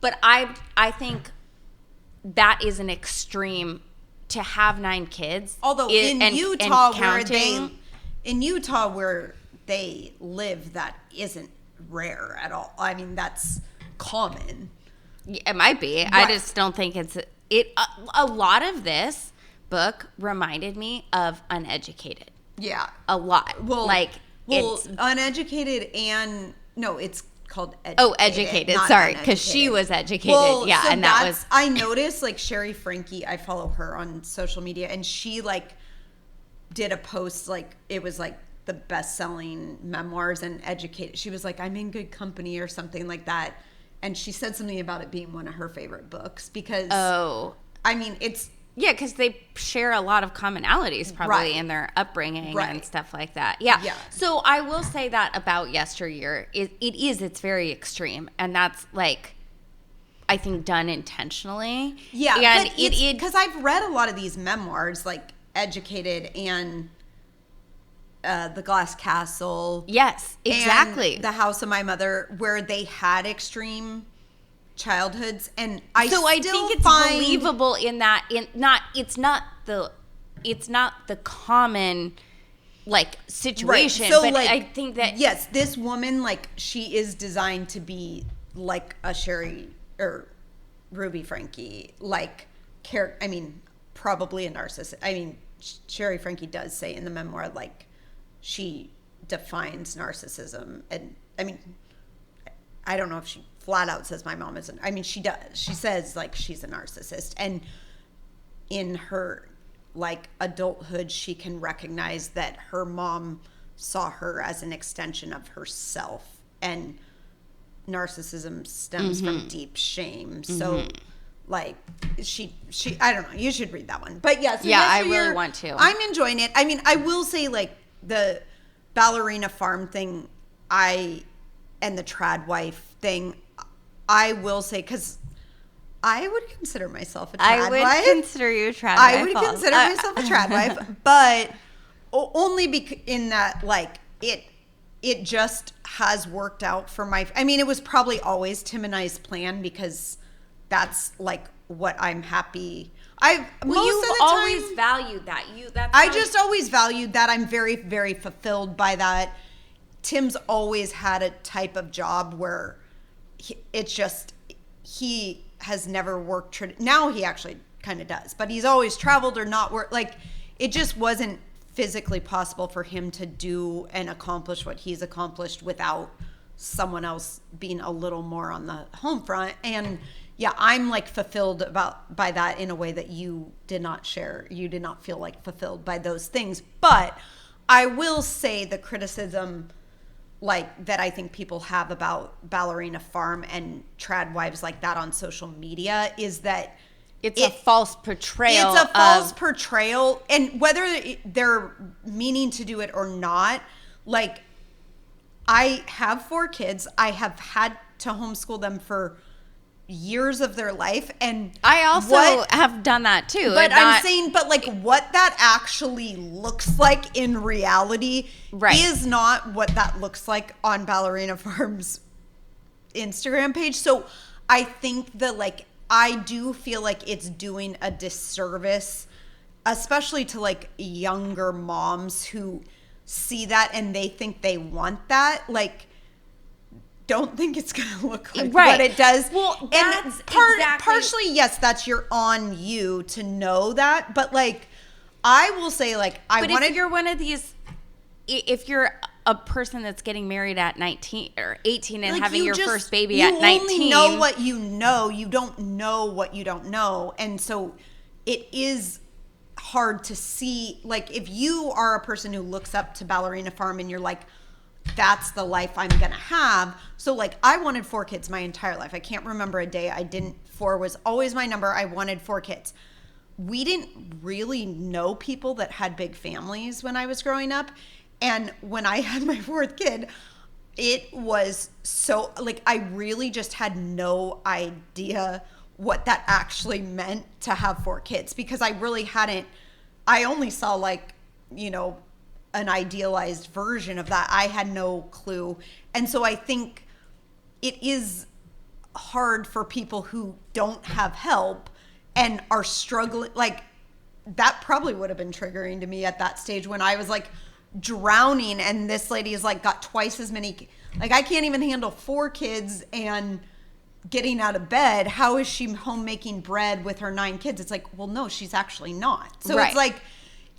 But I think that is an extreme to have 9 kids. Although in Utah where they live, that isn't rare at all. I mean, that's common. It might be. Right. I just don't think it's it. A lot of this book reminded me of Uneducated. Yeah, a lot. Well, it's Uneducated, and no, it's called Educated. Oh, Educated. Sorry, because she was educated. Well, yeah, so and that was. I noticed, like, Sherry Frankie. I follow her on social media, and she like did a post, like, it was like the best-selling memoirs and Educated. She was like, I'm in good company or something like that. And she said something about it being one of her favorite books because, I mean, it's Yeah, because they share a lot of commonalities probably in their upbringing and stuff like that. Yeah. So I will say that about yesteryear. It's very extreme. And that's like, I think, done intentionally. Yeah. And because I've read a lot of these memoirs, like Educated and The Glass Castle. Yes, exactly. And The House of My Mother, where they had extreme childhoods, and I think it's believable in that it's not the common like situation, right. So, but like, I think that yes, this woman, like, she is designed to be like a Sherry or Ruby Franke, like, I mean, probably a narcissist. I mean, Sherry Franke does say in the memoir, like, she defines narcissism, and I mean, I don't know if she flat out says my mom isn't. I mean, she does. She says, like, she's a narcissist. And in her, like, adulthood, she can recognize that her mom saw her as an extension of herself. And narcissism stems from deep shame. So, like, she I don't know. You should read that one. But, yeah. So I really want to. I'm enjoying it. I mean, I will say, like, the ballerina farm thing, and the trad wife thing, I will say, because I would consider myself a trad wife. I would consider you a trad wife. I would consider myself a trad wife, but only in that, like, it just has worked out for I mean, it was probably always Tim and I's plan, because that's, like, what I'm happy. You've always valued that. I just always valued that. I'm very, very fulfilled by that. Tim's always had a type of job where he has never worked. Now he actually kind of does, but he's always traveled or not worked. Like, it just wasn't physically possible for him to do and accomplish what he's accomplished without someone else being a little more on the home front. And yeah, I'm, like, fulfilled by that in a way that you did not share. You did not feel, like, fulfilled by those things. But I will say the criticism, like, that I think people have about Ballerina Farm and trad wives like that on social media is that it's a false portrayal. It's a false portrayal. And whether they're meaning to do it or not, like, I have 4 kids. I have had to homeschool them for years of their life, and I also have done that too. But I'm saying, like, what that actually looks like in reality is not what that looks like on Ballerina Farm's Instagram page. So I think that, like, I do feel like it's doing a disservice, especially to, like, younger moms who see that and they think they want that. Like, don't think it's going to look like what it does. Well, that's partially, yes, that's on you to know that. But, like, I will say, like, if you're one of these, if you're a person that's getting married at 19 or 18 and, like, having your first baby at 19. You only know what you know. You don't know what you don't know. And so it is hard to see. Like, if you are a person who looks up to Ballerina Farm and you're like, that's the life I'm going to have. So, like, I wanted 4 kids my entire life. I can't remember a day I didn't. 4 was always my number. I wanted 4 kids. We didn't really know people that had big families when I was growing up. And when I had my 4th kid, it was so, like, I really just had no idea what that actually meant to have 4 kids, because I really hadn't. I only saw, like, you know, an idealized version of that. I had no clue. And so I think it is hard for people who don't have help and are struggling. Like, that probably would have been triggering to me at that stage when I was, like, drowning, and this lady is, like, got twice as many. Like, I can't even handle 4 kids and getting out of bed. How is she home making bread with her 9 kids? It's like, well, no, she's actually not. So it's like,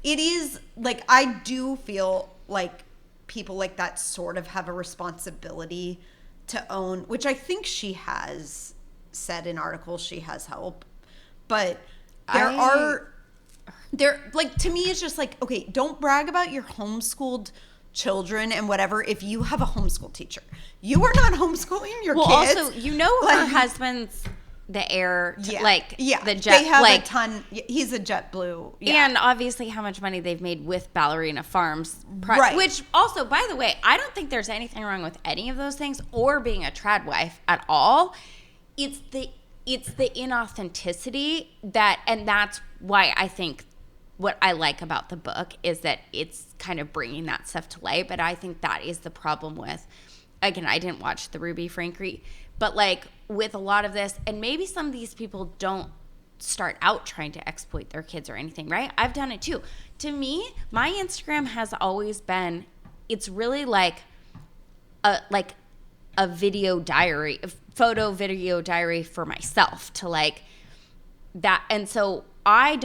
it is, like, I do feel like people like that sort of have a responsibility to own, which I think she has said in articles she has help. But like, to me, it's just like, okay, don't brag about your homeschooled children and whatever if you have a homeschool teacher. You are not homeschooling your kids. Also, you know, her husband's the air, the jet. They have a ton. He's a JetBlue. Yeah. And obviously how much money they've made with Ballerina Farms. Right. Which also, by the way, I don't think there's anything wrong with any of those things or being a trad wife at all. It's the inauthenticity and that's why I think what I like about the book is that it's kind of bringing that stuff to light. But I think that is the problem with, again, I didn't watch the Ruby Franke, but like with a lot of this, and maybe some of these people don't start out trying to exploit their kids or anything, right? I've done it too. To me, my Instagram has always been, it's really like a video diary, a photo video diary for myself to like that. And so I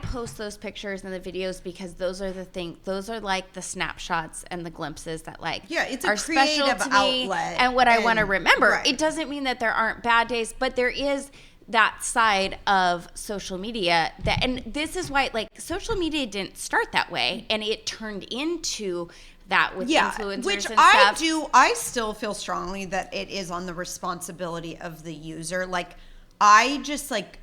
post those pictures and the videos because those are like the snapshots and the glimpses that like it's a are special creative to me outlet and what I want to remember. Right. It doesn't mean that there aren't bad days, but there is that side of social media and this is why like social media didn't start that way and it turned into that with influencers which and stuff. I still feel strongly that it is on the responsibility of the user. Like I just like,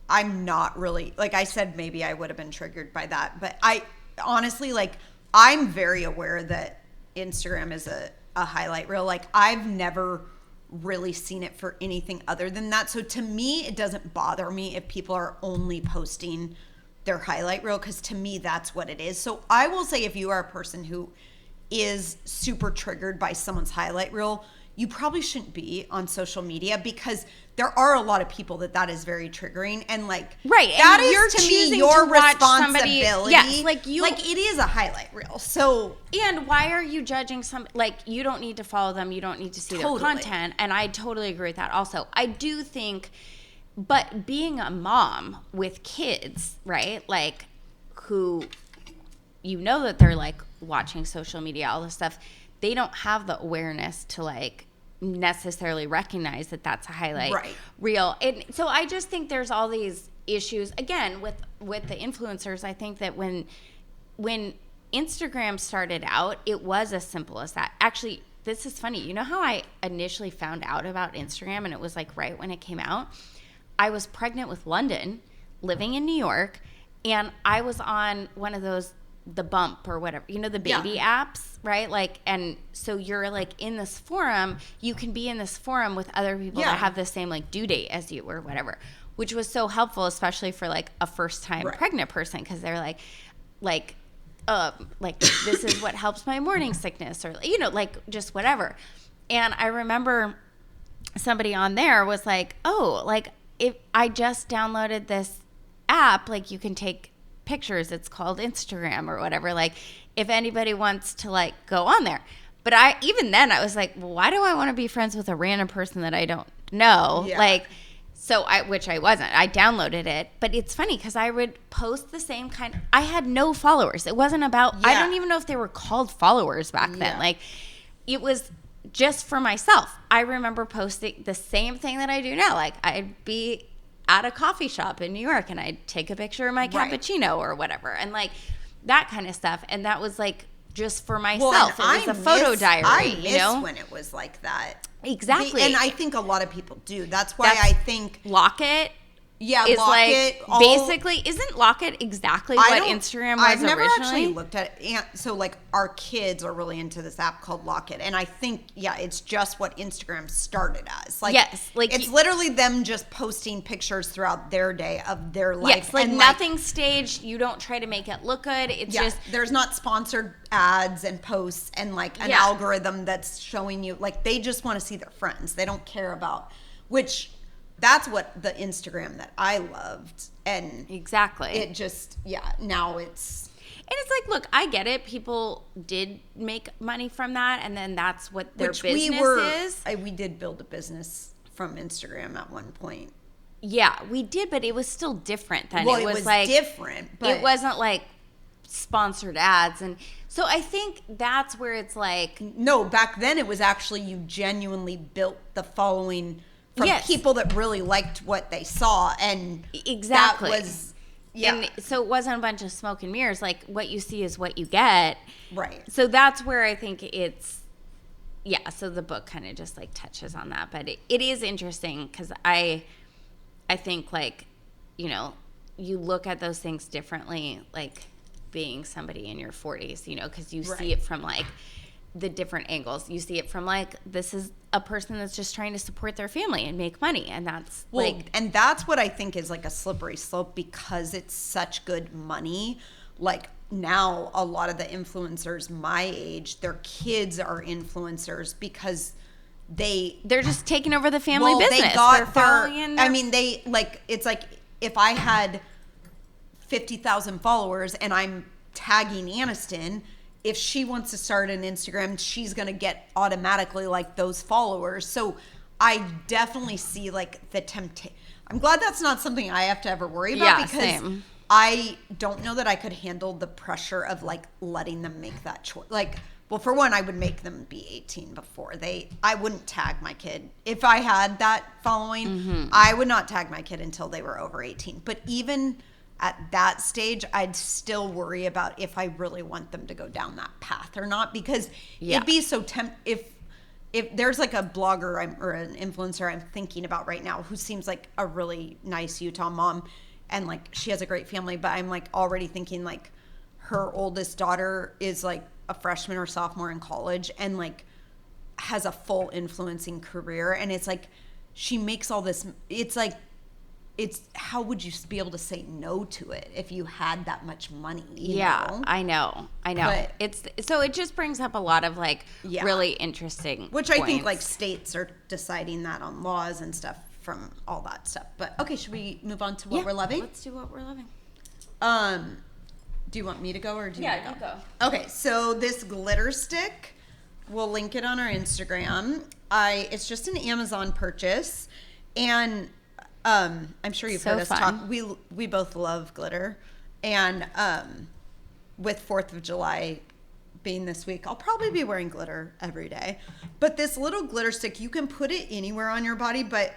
I'm not really, like I said, maybe I would have been triggered by that. But I honestly, like, I'm very aware that Instagram is a highlight reel. Like, I've never really seen it for anything other than that. So to me, it doesn't bother me if people are only posting their highlight reel, because to me, that's what it is. So I will say, if you are a person who is super triggered by someone's highlight reel, you probably shouldn't be on social media, because there are a lot of people that is very triggering, and like that and is you're to me choosing your to watch responsibility. somebody, yes, like it is a highlight reel. So and why are you judging some? Like you don't need to follow them, you don't need to see their content, and I totally agree with that. Also, I do think, but being a mom with kids, right? Like who, you know that they're like watching social media, all this stuff. They don't have the awareness to like necessarily recognize that that's a highlight reel. And so I just think there's all these issues again with the influencers. I think that when Instagram started out, it was as simple as that. Actually, this is funny. You know how I initially found out about Instagram, and it was like right when it came out? I was pregnant with London, living in New York, and I was on one of those, the Bump or whatever, you know, the baby apps, right? Like, and so you're like in this forum, you can be in this forum with other people that have the same like due date as you or whatever, which was so helpful, especially for like a first time pregnant person. Cause they're like this is what helps my morning sickness, or, you know, like just whatever. And I remember somebody on there was like, oh, like if I just downloaded this app, like you can take pictures, it's called Instagram or whatever, like if anybody wants to like go on there. But even then I was like, well, why do I want to be friends with a random person that I don't know? Like, so which I wasn't. I downloaded it, but it's funny because I would post the same kind. I had no followers. It wasn't about, I don't even know if they were called followers back then. Like it was just for myself. I remember posting the same thing that I do now. Like I'd be at a coffee shop in New York and I'd take a picture of my cappuccino or whatever, and like that kind of stuff. And that was like just for myself. Well, it was a photo diary. I miss you know, when it was like that. Exactly. And I think a lot of people do. That's why I think Locket. Yeah, is Locket. Like basically, isn't Locket exactly what Instagram was I've never originally? actually looked at it. So like our kids are really into this app called Locket, and I think it's just what Instagram started as. Like like it's literally them just posting pictures throughout their day of their life. Yes, like and nothing staged. You don't try to make it look good. It's just there's not sponsored ads and posts and like an algorithm that's showing you. Like they just want to see their friends. They don't care about which. That's what the Instagram that I loved. And exactly. It just, now it's. And it's like, look, I get it. People did make money from that. And then that's what their business is. We did build a business from Instagram at one point. Yeah, we did, but it was still different then. Well, it was like different. But it wasn't like sponsored ads. And so I think that's where it's like. No, back then it was actually you genuinely built the following from people that really liked what they saw, and that was and so it wasn't a bunch of smoke and mirrors. Like what you see is what you get, right? So that's where I think it's yeah, so the book kind of just like touches on that, but it is interesting because I think like, you know, you look at those things differently, like being somebody in your 40s, you know, because you see it from like the different angles. You see it from like, this is a person that's just trying to support their family and make money, and that's and that's what I think is like a slippery slope, because it's such good money. Like now a lot of the influencers my age, their kids are influencers because they're just taking over the family business. They got I mean, they like, it's like if I had 50,000 followers and I'm tagging Aniston, if she wants to start an Instagram, she's going to get automatically like those followers. So I definitely see like the temptation. I'm glad that's not something I have to ever worry about, because same. I don't know that I could handle the pressure of like letting them make that choice. Like, well, for one, I would make them be 18 before I wouldn't tag my kid. If I had that following, I would not tag my kid until they were over 18. But even at that stage, I'd still worry about if I really want them to go down that path or not, because it'd be so if there's like a blogger or an influencer I'm thinking about right now who seems like a really nice Utah mom, and like she has a great family, but I'm like already thinking like her oldest daughter is like a freshman or sophomore in college and like has a full influencing career, and it's like she makes all this, it's like, it's how would you be able to say no to it if you had that much money? You know? I know. But it just brings up a lot of like really interesting points. I think like states are deciding that on laws and stuff from all that stuff. But okay, should we move on to what we're loving? Let's do what we're loving. Do you want me to go or do you want to go? Okay, so this glitter stick, we'll link it on our Instagram. It's just an Amazon purchase, and I'm sure you've heard us talk. We both love glitter, and with 4th of July being this week, I'll probably be wearing glitter every day. But this little glitter stick, you can put it anywhere on your body. But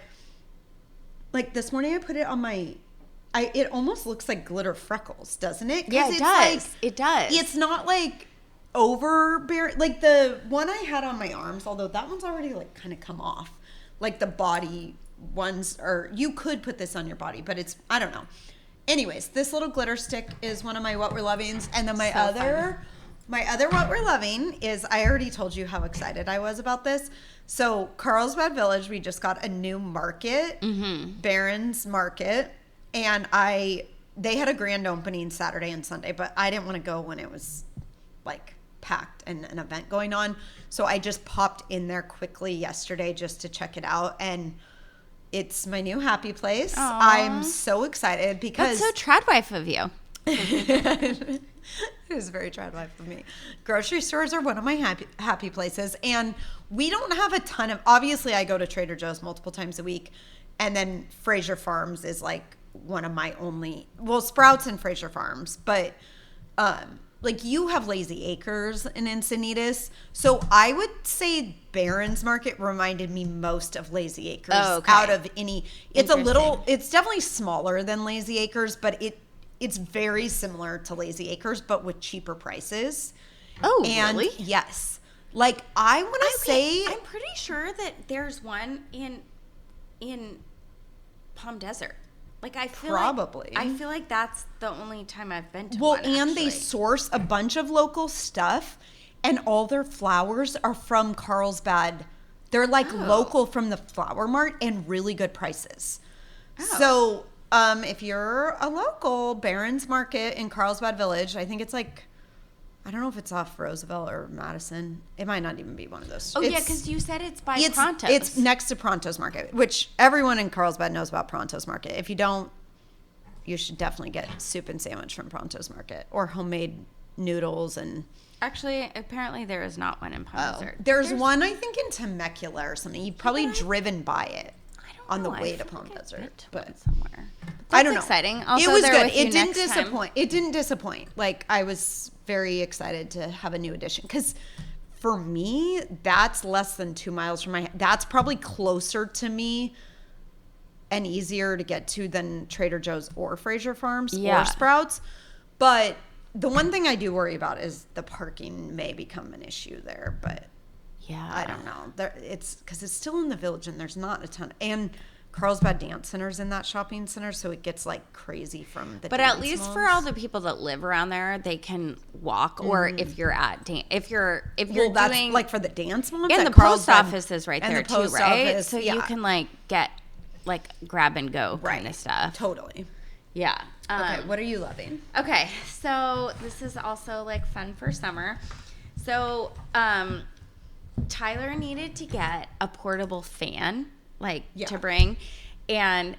like this morning, I put it on my. It almost looks like glitter freckles, doesn't it? Yeah, it does. It does. It's not like overbearing. Like the one I had on my arms, although that one's already like kind of come off. Like the body ones, or you could put this on your body, but it's, I don't know. Anyways, this little glitter stick is one of my what we're lovings, and then my other what we're loving is, I already told you how excited I was about this. So Carlsbad Village, we just got a new market, Barron's Market, and they had a grand opening Saturday and Sunday, but I didn't want to go when it was like packed and an event going on, so I just popped in there quickly yesterday just to check it out, and it's my new happy place. Aww. I'm so excited because... That's so trad wife of you. It is very trad wife of me. Grocery stores are one of my happy places, and we don't have a ton of... Obviously, I go to Trader Joe's multiple times a week, and then Fraser Farms is like one of my only... Well, Sprouts and Fraser Farms, but... like you have Lazy Acres in Encinitas, so I would say Barron's Market reminded me most of Lazy Acres out of any. It's it's definitely smaller than Lazy Acres, but it's very similar to Lazy Acres, but with cheaper prices. Oh, and really? Yes. Like I want to say, I'm pretty sure that there's one in Palm Desert. Like I feel like that's the only time I've been to one, and actually. They source a bunch of local stuff, and all their flowers are from Carlsbad. They're like local from the flower mart and really good prices. So if you're a local, Barron's Market in Carlsbad Village, I think it's like, I don't know if it's off Roosevelt or Madison. It might not even be one of those. Oh, yeah, because you said it's by Pronto's. It's next to Pronto's Market, which everyone in Carlsbad knows about Pronto's Market. If you don't, you should definitely get soup and sandwich from Pronto's Market, or homemade noodles. And actually, apparently there is not one in Palm Desert. There's one, I think, in Temecula or something. You've probably driven by it on the way to Palm Desert, but somewhere. I don't know. Exciting. It was good. It didn't disappoint. It didn't disappoint. Like I was very excited to have a new addition, because for me, that's less than 2 miles from my. That's probably closer to me and easier to get to than Trader Joe's or Fraser Farms or Sprouts. But the one thing I do worry about is the parking may become an issue there. But Yeah. I don't know. It's because it's still in the Village and there's not a ton. And Carlsbad Dance Center's in that shopping center, so it gets like crazy from the. But at least for all the people that live around there, they can walk. Or if you're at if you're that's doing like for the dance moms, and the Carlsbad, post office is right there too, right? Office, so you can like get like grab and go kind of stuff. Totally. Yeah. Okay. What are you loving? Okay, so this is also like fun for summer. So Tyler needed to get a portable fan. To bring, and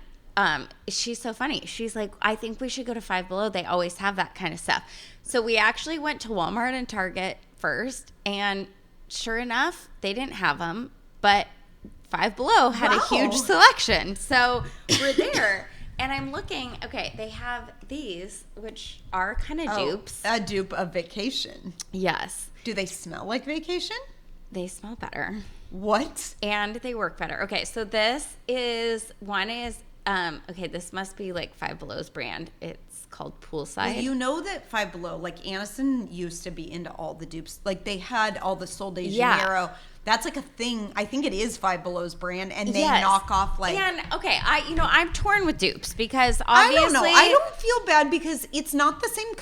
she's so funny. She's like, I think we should go to Five Below. They always have that kind of stuff. So we actually went to Walmart and Target first, and sure enough, they didn't have them, but Five Below had a huge selection. So we're there, and I'm looking. Okay, they have these, which are kind of dupes. A dupe of Vacation. Yes. Do they smell like Vacation? They smell better. What? And they work better. Okay, so this is this must be like Five Below's brand. It's called Poolside. Well, you know that Five Below, like Aniston used to be into all the dupes. Like they had all the Sol de Janeiro. That's like a thing. I think it is Five Below's brand, and they knock off like. And okay, I'm torn with dupes because obviously I don't know. I don't feel bad because it's not the same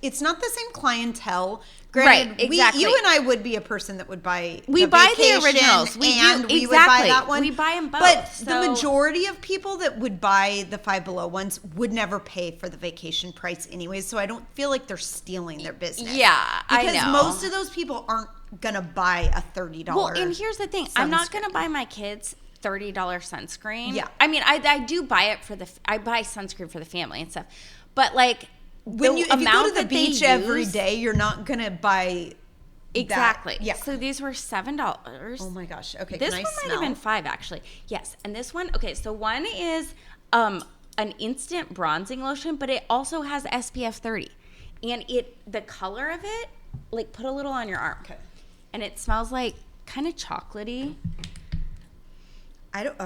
It's not the same clientele. Granted, right, exactly. You and I would be a person that would buy. We buy the originals. We would buy that one. We buy them both. But the majority of people that would buy the Five Below ones would never pay for the Vacation price anyways. So I don't feel like they're stealing their business. Yeah, I know. Because most of those people aren't gonna buy a $30. Well, and here's the thing: I'm not gonna buy my kids $30 sunscreen. Yeah, I mean, I do buy it I buy sunscreen for the family and stuff, but like. If you go to the beach every day, you're not gonna buy exactly. Yeah. So these were $7. Oh my gosh. Okay. This one might have been $5 actually. Yes. And this one. Okay. So one is an instant bronzing lotion, but it also has SPF 30, and the color of it, like put a little on your arm. Okay. And it smells like kind of chocolatey. I don't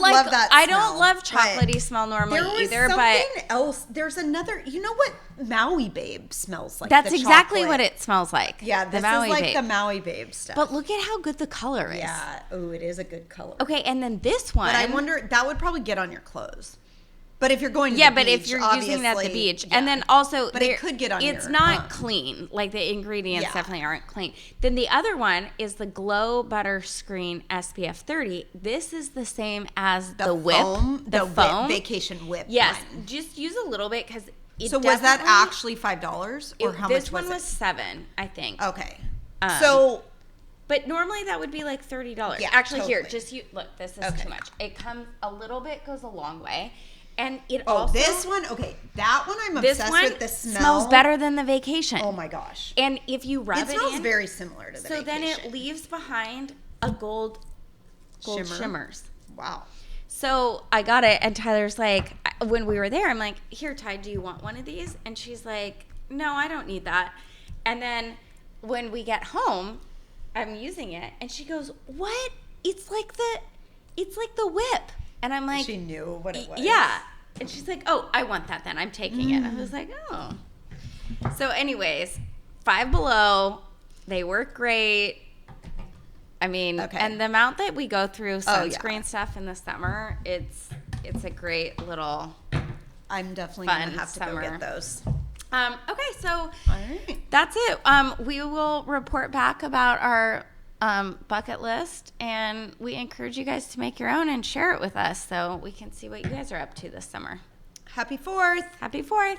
love that. I don't love chocolatey smell normally either. But something else. There's another. You know what Maui Babe smells like? That's exactly what it smells like. Yeah, this is like the Maui Babe stuff. But look at how good the color is. Yeah. Oh, it is a good color. Okay, and then this one. But I wonder that would probably get on your clothes. But if you're going to the beach, if you're using it at the beach. Yeah. And then also, but it could get on it's not clean. Like the ingredients definitely aren't clean. Then the other one is the Glow Butter Screen SPF 30. This is the same as the whip. The foam. Vacation whip. Yes. One. Just use a little bit because so was that actually $5 or how much was it? This one was $7, I think. Okay. But normally that would be like $30. Yeah, actually, totally. here, just look, this is too much. It comes a little bit, goes a long way. And it this one, that one I'm obsessed with. The smell smells better than the Vacation. Oh my gosh! And if you rub it smells in, very similar to the Vacation. So then it leaves behind a gold shimmers. Wow. So I got it, and Tyler's like, when we were there, I'm like, here, Ty, do you want one of these? And she's like, no, I don't need that. And then when we get home, I'm using it, and she goes, what? It's like the whip. And I'm like, she knew what it was. Yeah. And she's like, oh, I want that then. I'm taking it. I was like, oh. So anyways, Five Below, they work great. I mean, and the amount that we go through sunscreen stuff in the summer, it's a great little I'm definitely going to have to go get those. Okay, so all right. That's it. We will report back about our bucket list, and we encourage you guys to make your own and share it with us so we can see what you guys are up to this summer. Happy 4th. Happy 4th.